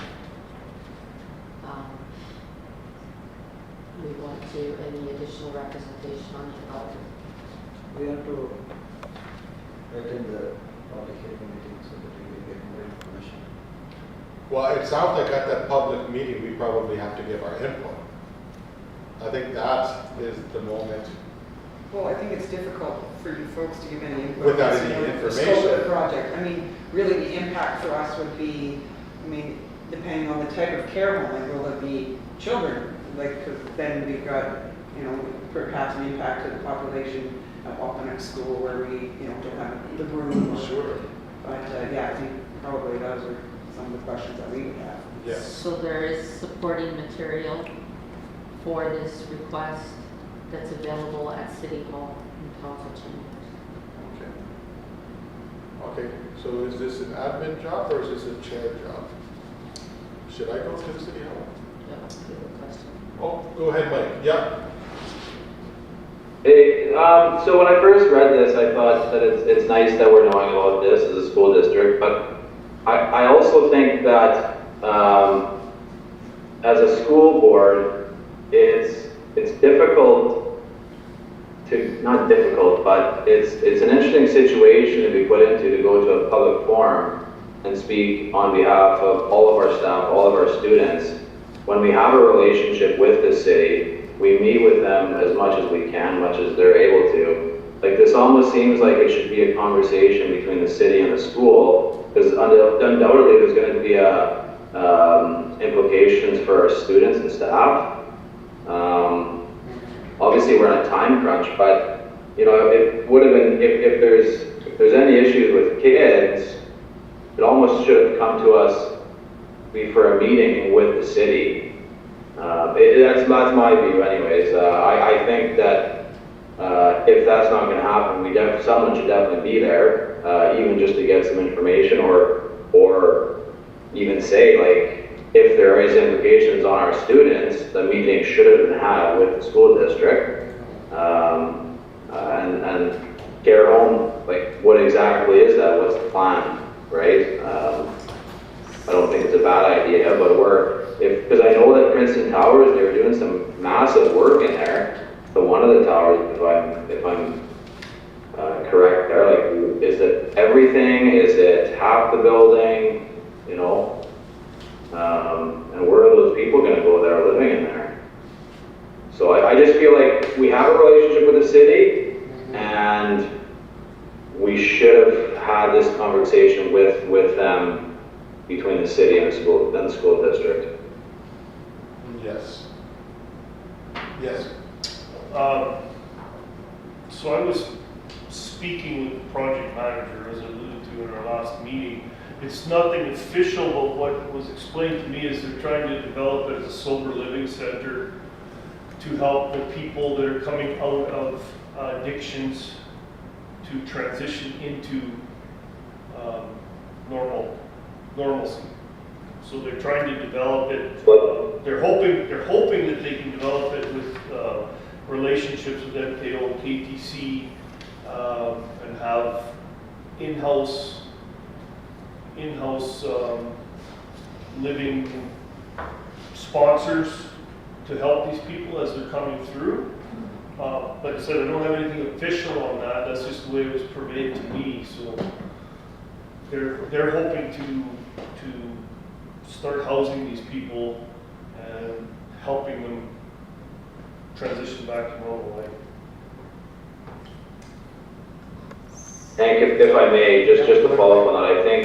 [SPEAKER 7] we want to any additional representation on the development.
[SPEAKER 8] We have to attend the public hearing meeting so that we will get more information.
[SPEAKER 1] Well, it sounds like at that public meeting, we probably have to give our input. I think that is the moment.
[SPEAKER 6] Well, I think it's difficult for you folks to give any input.
[SPEAKER 1] Without
[SPEAKER 6] because,
[SPEAKER 1] any
[SPEAKER 6] you know, the scope of
[SPEAKER 1] information.
[SPEAKER 6] the project. I mean, really the impact for us would be, I mean, depending on the type of care home, like will it be children? Like, 'cause then we've got, you know, perhaps an impact to the population at Wapaneck School where we, you know, don't have the room. or-
[SPEAKER 1] Sure.
[SPEAKER 6] But, yeah, I think probably those are some of the questions that we would have.
[SPEAKER 1] Yes.
[SPEAKER 7] So there is supporting material for this request that's available at City Hall in council chambers.
[SPEAKER 1] Okay. Okay, so is this an admin job or is this a chair job? Should I go to the city hall?
[SPEAKER 7] That was a good question.
[SPEAKER 1] Oh, go ahead, Mike. Yeah.
[SPEAKER 2] Hey, so when I first read this, I thought that it's nice that we're knowing about this as a school district, but I also think that as a school board, it's difficult to, not difficult, but it's an interesting situation to be put into to go to a public forum and speak on behalf of all of our staff, all of our students. When we have a relationship with the city, we meet with them as much as we can, much as they're able to. Like, this almost seems like it should be a conversation between the city and the school, because undoubtedly there's going to be implications for our students and staff. Obviously we're on a time crunch, but you know, it would have been, if there's any issues with kids, it almost should have come to us for a meeting with the city. That's my view anyways. I think that if that's not going to happen, someone should definitely be there, even just to get some information, or even say, like, if there is implications on our students, the meeting should have been had with the school district. And care home, like, what exactly is that? What's the plan, right? I don't think it's a bad idea, but because I know that Princeton Towers, they were doing some massive work in there. So one of the towers, if I'm correct there, like, is it everything? Is it half the building? You know? And where are those people going to go that are living in there? So I just feel like we have a relationship with the city, and we should have had this conversation with them between the city and the school district.
[SPEAKER 1] Yes. Yes.
[SPEAKER 10] So I was speaking with the project manager, as I alluded to in our last meeting. It's nothing official, but what was explained to me is they're trying to develop it as a sober living center to help the people that are coming out of addictions to transition into normalcy. So they're trying to develop it. They're hoping that they can develop it with relationships with MKO and KTC and have in-house living sponsors to help these people as they're coming through. Like I said, I don't have anything official on that. That's just the way it was purveyed to me. So they're hoping to start housing these people and helping them transition back to normal life.
[SPEAKER 2] Hank, if I may, just to follow up on that, I think,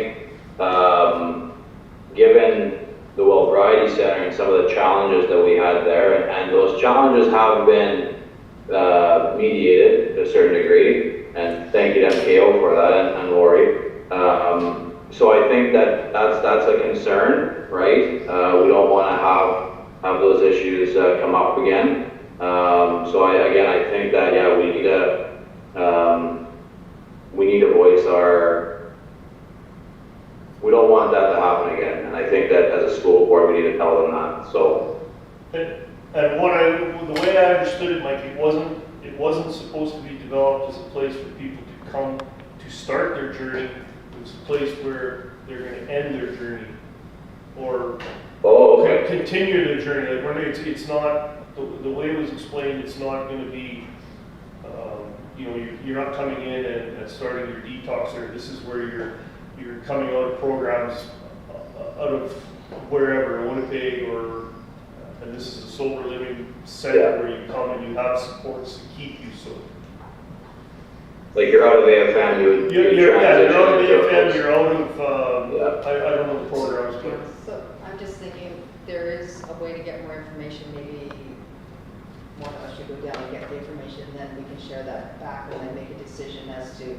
[SPEAKER 2] given the Well Variety Center and some of the challenges that we had there, and those challenges have been mediated to a certain degree, and thank you to MKO for that, and Lori. So I think that's a concern, right? We don't want to have those issues come up again. So I think that, yeah, we need to voice we don't want that to happen again. And I think that as a school board, we need to tell them that, so.
[SPEAKER 10] And the way I understood it, Mike, it wasn't supposed to be developed as a place for people to come to start their journey. It was a place where they're going to end their journey, or continue their journey. Like it's not the way it was explained. It's not going to be, you're not coming in and starting your detox there. This is where you're coming out of programs out of wherever, Winnipeg, and this is a sober living center where you come and you have supports to keep you sober.
[SPEAKER 2] Like you're out of AFM,
[SPEAKER 10] you're out of AFM, you're out of, I don't know the programs, but.
[SPEAKER 5] So I'm just thinking, there is a way to get more information, maybe one of us should go down and get the information, and then we can share that back and then make a decision as to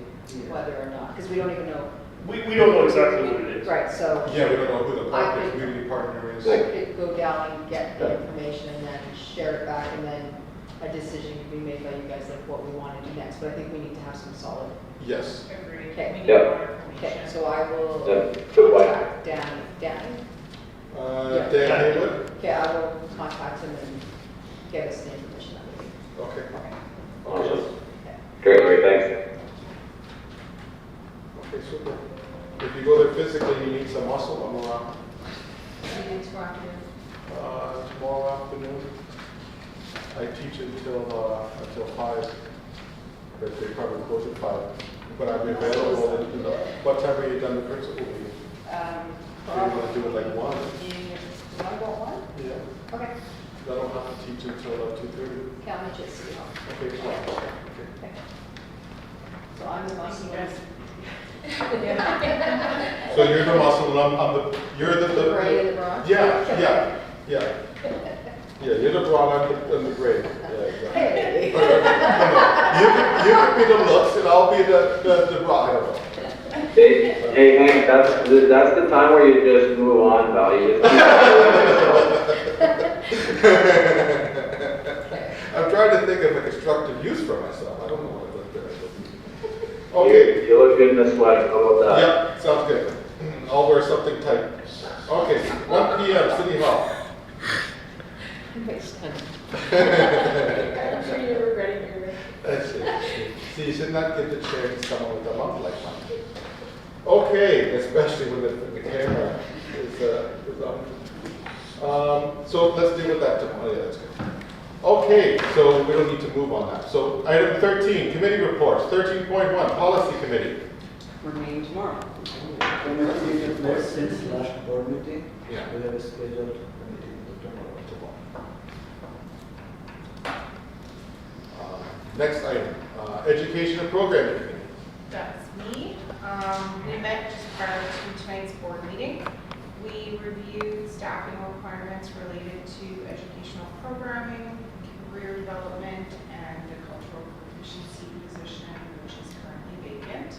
[SPEAKER 5] whether or not, because we don't even know.
[SPEAKER 10] We don't know exactly what it is.
[SPEAKER 5] Right, so.
[SPEAKER 1] Yeah, we don't know who the community partner is.
[SPEAKER 5] I could go down and get the information and then share it back, and then a decision can be made by you guys, like what we want to do next, but I think we need to have some solid.
[SPEAKER 1] Yes.
[SPEAKER 9] Agreed.
[SPEAKER 5] Okay.
[SPEAKER 9] We need
[SPEAKER 2] Yep.
[SPEAKER 9] more
[SPEAKER 5] Okay,
[SPEAKER 9] information.
[SPEAKER 5] so I will
[SPEAKER 2] Good point.
[SPEAKER 5] contact Danny.
[SPEAKER 1] Dan Haywood?
[SPEAKER 5] Okay, I will contact him and get us the information that we need.
[SPEAKER 1] Okay.
[SPEAKER 5] Okay.
[SPEAKER 2] Awesome. Great, thanks.
[SPEAKER 1] Okay, super. If you go there physically, you need some muscle, I'm around. Tomorrow afternoon. I teach until 5, but they probably close at 5. But I'll be available, what time are you done the principal meeting? Do you want to do it like 1?
[SPEAKER 5] You want to go at 1?
[SPEAKER 1] Yeah.
[SPEAKER 5] Okay.
[SPEAKER 1] I don't have to teach until 2:30.
[SPEAKER 5] Cal mentioned at City Hall.
[SPEAKER 1] Okay, fine.
[SPEAKER 5] Okay. So I'm the muscle.
[SPEAKER 1] So you're the muscle, and I'm you're the
[SPEAKER 5] Brain in the bra?
[SPEAKER 1] Yeah. Yeah, you're the bra, I'm the brain. Yeah, exactly.
[SPEAKER 5] Hey.
[SPEAKER 1] You can be the looks, and I'll be the bra. I don't know.
[SPEAKER 2] Hey, Hank, that's the time where you just move on, pal. You just
[SPEAKER 1] I'm trying to think of a constructive use for myself. I don't know what that is. Okay.
[SPEAKER 2] You look good in the sweat. How about that?
[SPEAKER 1] Yep, sounds good. I'll wear something tight. Okay, 1 p.m. City Hall.
[SPEAKER 5] I'm
[SPEAKER 9] sure you're regretting hearing it.
[SPEAKER 1] That's it. See, you should not give the chair to someone with a mouth like mine. Okay, especially when the camera is on. So let's deal with that tomorrow. Yeah, that's good. Okay, so we don't need to move on that. So item 13, committee reports. 13.1, policy committee.
[SPEAKER 6] We're meeting tomorrow.
[SPEAKER 8] Since last board meeting,
[SPEAKER 1] Yeah.
[SPEAKER 8] we have scheduled a meeting tomorrow.
[SPEAKER 1] Next item, education and programming committee.
[SPEAKER 9] That's me. We met just prior to tonight's board meeting. We reviewed staffing requirements related to educational programming, career development, and the cultural proficiency position, which is currently vacant.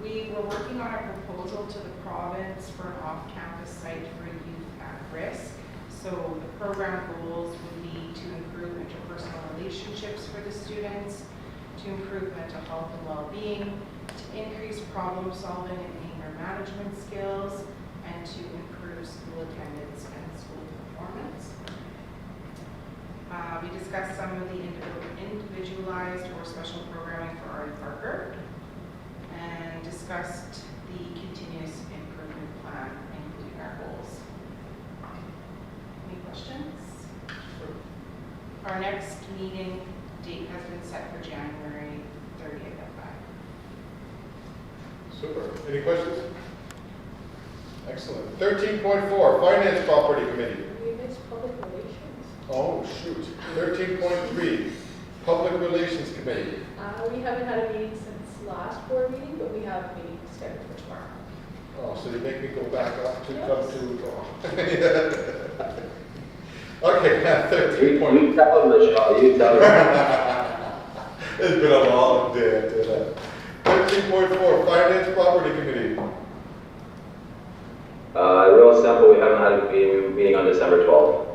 [SPEAKER 9] We were working on a proposal to the province for an off-campus site for youth at risk. So the program goals would be to improve interpersonal relationships for the students, to improve mental health and well-being, to increase problem solving and anger management skills, and to improve school attendance and school performance. We discussed some of the individual discussed the continuous improvement plan, including our goals. Any questions? Our next meeting date has been set for January 30th at 5.
[SPEAKER 1] Super. Any questions? Excellent. 13.4, Finance Property Committee.
[SPEAKER 5] We missed public relations.
[SPEAKER 1] Oh, shoot. 13.3, Public Relations Committee.
[SPEAKER 5] We haven't had a meeting since last board meeting, but we have a meeting scheduled for tomorrow.
[SPEAKER 1] Oh, so you make me go back up to
[SPEAKER 5] Yes.
[SPEAKER 1] come to. Okay, 13.4.
[SPEAKER 2] You tell them, Michelle, you tell them.
[SPEAKER 1] It's been a long day. I tell you. 13.4, Finance Property Committee.
[SPEAKER 2] Real simple, we haven't had a meeting on December 12th.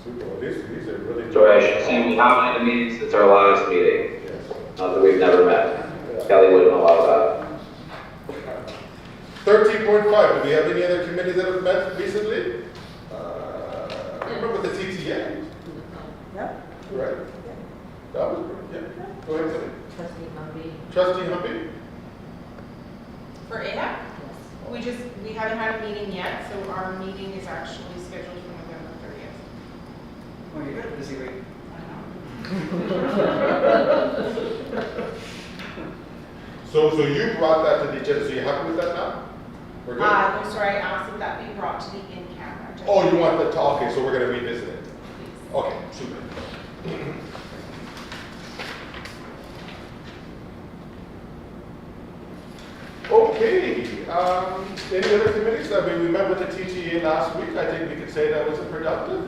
[SPEAKER 1] Super. Well, these are really.
[SPEAKER 2] Sorry, I should say we haven't had a meeting since our last meeting.
[SPEAKER 1] Yes.
[SPEAKER 2] Not that we've never met. Kelly wouldn't allow that.
[SPEAKER 1] 13.5, do we have any other committees that have met recently? I remember the TTA,
[SPEAKER 3] Yep.
[SPEAKER 1] right? That was, yeah. Go ahead, Tilly.
[SPEAKER 7] Trustee Humphrey.
[SPEAKER 1] Trustee Humpy?
[SPEAKER 9] For AHAC? We haven't had a meeting yet, so our meeting is actually scheduled for November 30th.
[SPEAKER 6] Oh, you got a busy week.
[SPEAKER 1] So you brought that to the agenda, so you happy with that now? We're good?
[SPEAKER 9] No, sorry, I asked that that be brought to the in-camera. agenda.
[SPEAKER 1] Oh, you want the talk, okay, so we're gonna revisit it.
[SPEAKER 9] Please.
[SPEAKER 1] Okay, super. Okay, any other committees? I mean, we met with the TTA last week. I think we could say that was a productive.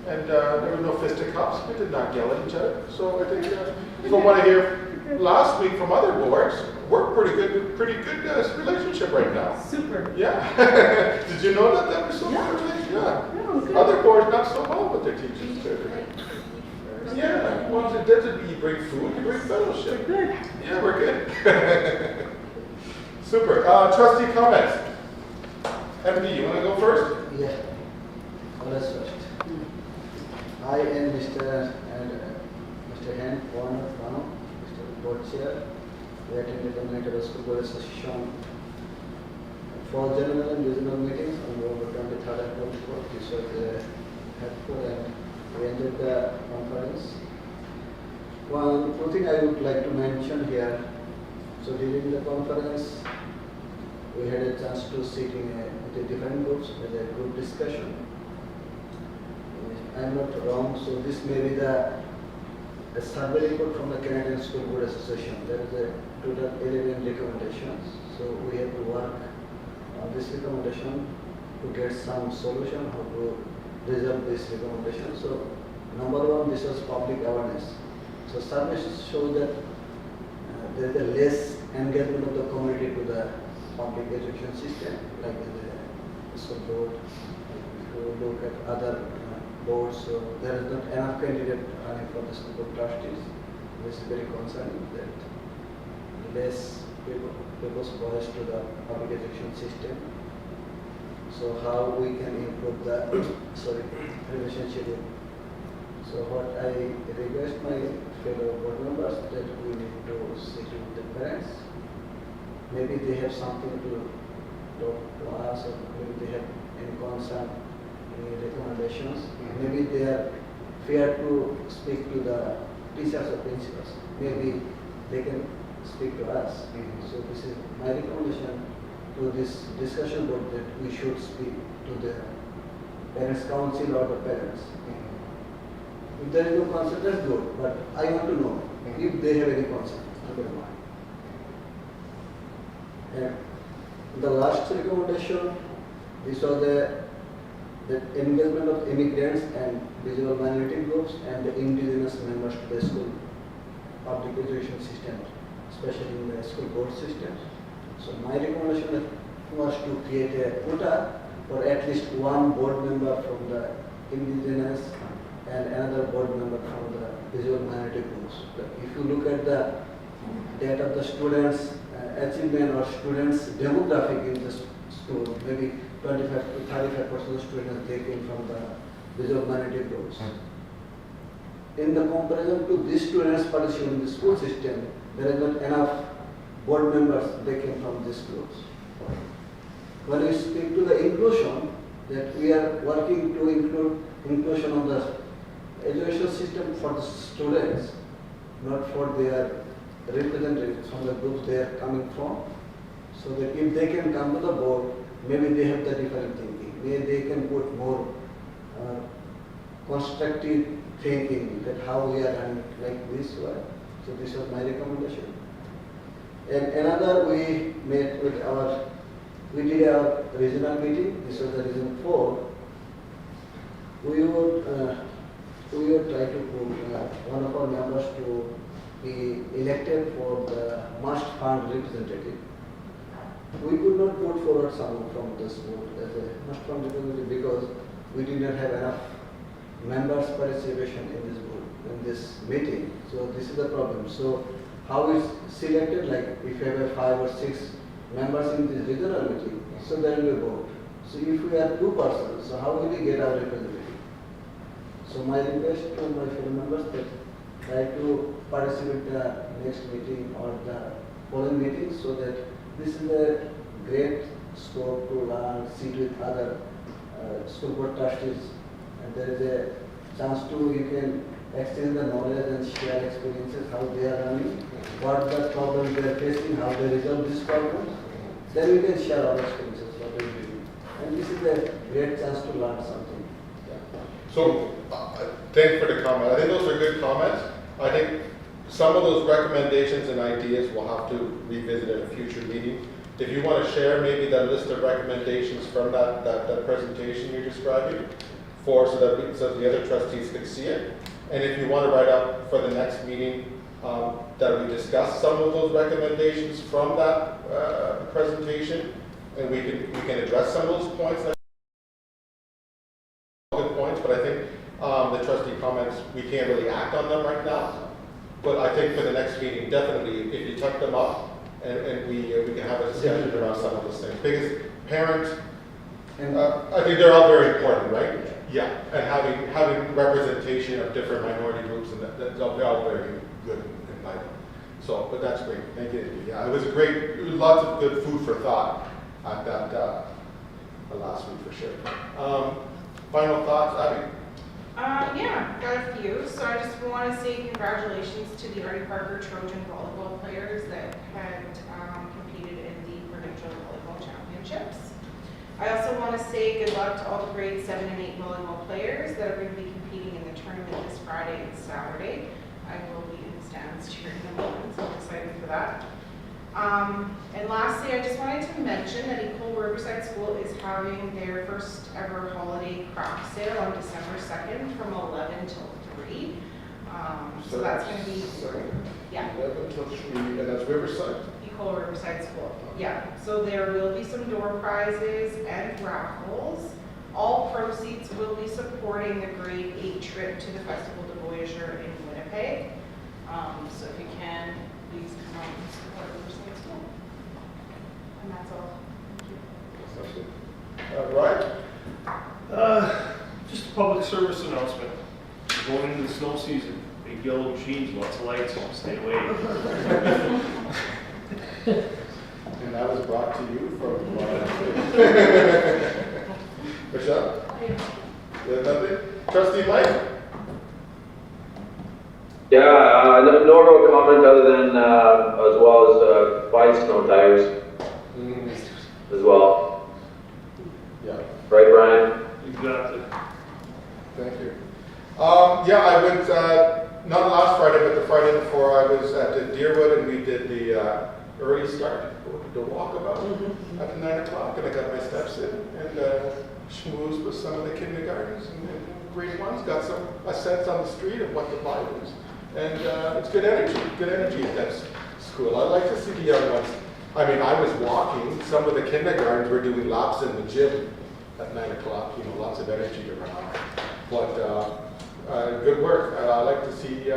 [SPEAKER 1] And there were no fisticuffs. We did not yell at each other. So I think, from what I hear last week from other boards, we're pretty good relationship right now.
[SPEAKER 3] Super.
[SPEAKER 1] Yeah. Did you know that that was so good? Yeah. Other boards not so well with their teachers too. Yeah. Well, it doesn't you bring food, you bring fellowship.
[SPEAKER 3] Good.
[SPEAKER 1] Yeah, we're good. Super. Trustee comments. MD, you want to go first?
[SPEAKER 8] Yeah. Let's first. I and Mr. Hen Warner Fano, Mr. Board Chair, we attended the Manitoba School Board Association for general and regional meetings on November 23rd and 24th. This was helpful and we ended the conference. One thing I would like to mention here, so during the conference, we had a chance to sit in the different groups with a group discussion. I am not wrong, so this may be the survey report from the Canadian School Board Association. There is a total 11 recommendations. So we have to work on this recommendation to get some solution how to resolve this recommendation. So number one, this was public awareness. So surveys show that there is a less engagement of the community to the public education system, like the school board. If you look at other boards, so there is not enough candidate running for the school board trustees. This is very concerning that less people's voice to the public education system. So how we can improve the relationship. So what I request my fellow board members that we need to sit with the parents. Maybe they have something to talk to us, or maybe they have any concern, any recommendations. Maybe they are fear to speak to the teachers or principals. Maybe they can speak to us. So this is my recommendation to this discussion board that we should speak to the parents' council or the parents. If there is no concern, that's good. But I want to know if they have any concern. And the last recommendation, this was the engagement of immigrants and visual minority groups and the indigenous members to the school public education system, especially in the school board systems. So my recommendation was to create a quota for at least one board member from the indigenous and another board member from the visual minority groups. But if you look at the data of the students' achievement or students' demographic in the school, maybe 25 to 35% of the students they came from the visual minority groups. In the comparison to these students participating in the school system, there is not enough board members, they came from these groups. When we speak to the inclusion, that we are working to include inclusion of the education system for the students, not for their representatives from the groups they are coming from. So that if they can come to the board, maybe they have the different thinking. Maybe they can put more constructive thinking that how we are running like this way. So this was my recommendation. And another, we met with we did our regional meeting. This was the region 4. We would try to put one of our members to be elected for the must fund representative. We could not put forward someone from this board as a must fund representative because we did not have enough members participation in this board, in this meeting. So this is the problem. So how is selected? Like if you have 5 or 6 members in this regional meeting, so there will be a vote. So if we have 2 persons, so how will we get our representative? So my request to my fellow members that try to participate in the next meeting or the following meeting, so that this is a great scope to learn, sit with other school board trustees, and there is a chance to you can exchange the knowledge and share experiences, how they are running, what the problems they are facing, how they resolve these problems. Then we can share our experiences, what we do. And this is a great chance to learn something.
[SPEAKER 1] So, thank you for the comment. I think those are good comments. I think some of those recommendations and ideas we'll have to revisit at a future meeting. If you want to share maybe that list of recommendations from that presentation you're describing, so that the other trustees can see it. And if you want to write up for the next meeting that we discuss some of those recommendations from that presentation, and we can address some of those points. Good points, but I think the trustee comments, we can't really act on them right now. But I think for the next meeting, definitely, if you tuck them up and we can have a discussion around some of those things. Because parents, I think they're all very important, right? Yeah, and having representation of different minority groups, and they're all very good in my. So, but that's great. Thank you. Yeah, it was lots of good food for thought at that last week for sure. Final thoughts, Abby?
[SPEAKER 9] Yeah, got a few. So I just want to say congratulations to the Artie Parker Trojan volleyball players that had competed in the provincial volleyball championships. I also want to say good luck to all the grade 7 and 8 volleyball players that are going to be competing in the tournament this Friday and Saturday. I will be in the stands cheering them on, so I'm excited for that. And lastly, I just wanted to mention that Ecole Riverside School is having their first ever holiday craft sale on December 2nd from 11 till 3. So that's going to be, yeah.
[SPEAKER 1] 11 till 3, and that's Riverside?
[SPEAKER 9] Ecole Riverside School, yeah. So there will be some door prizes and raffles. All proceeds will be supporting the grade 8 trip to the Festival de Voyageur in Winnipeg. So if you can, please come out and support Riverside School. And that's all. Thank you.
[SPEAKER 1] Right.
[SPEAKER 10] Just a public service announcement. Going into the snow season, big yellow machines, lots of lights, stay away.
[SPEAKER 1] And that was brought to you from Michelle? You have nothing? Trustee Mike?
[SPEAKER 2] Yeah, no real comment other than as well as buy snow tires as well.
[SPEAKER 1] Yeah.
[SPEAKER 2] Right, Brian?
[SPEAKER 10] Exactly.
[SPEAKER 1] Thank you. Yeah, I went, not last Friday, but the Friday before, I was at the Deerwood and we did the early start, the walkabout at 9 o'clock, and I got my steps in and schmoozed with some of the kindergartens and grade 1s, got a sense on the street of what the vibe is. And it's good energy at that school. I like to see the young ones. I mean, I was walking, some of the kindergartens were doing laps in the gym at 9 o'clock, lots of energy around. But good work. I like to see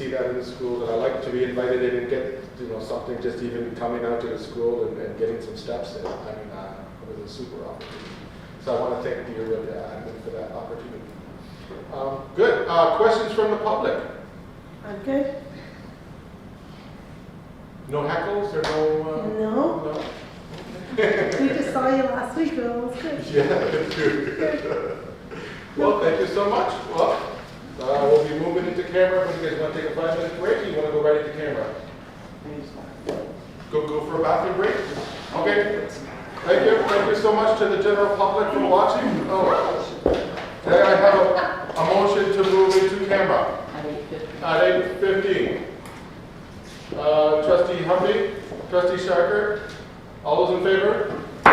[SPEAKER 1] that in the schools, and I like to be invited in and get something, just even coming out to the school and getting some steps in. I mean, it was a super opportunity. So I want to thank the admin for that opportunity. Good. Questions from the public?
[SPEAKER 11] I'm good.
[SPEAKER 1] No heckles or no?
[SPEAKER 11] No.
[SPEAKER 1] No?
[SPEAKER 11] We just saw you last week, though. It was good.
[SPEAKER 1] Yeah, that's good. Well, thank you so much. Well, we'll be moving into camera. When you guys want to take a 5-minute break, or you want to go right into camera? Go for a bathroom break? Okay. Thank you so much to the general public for watching. Oh.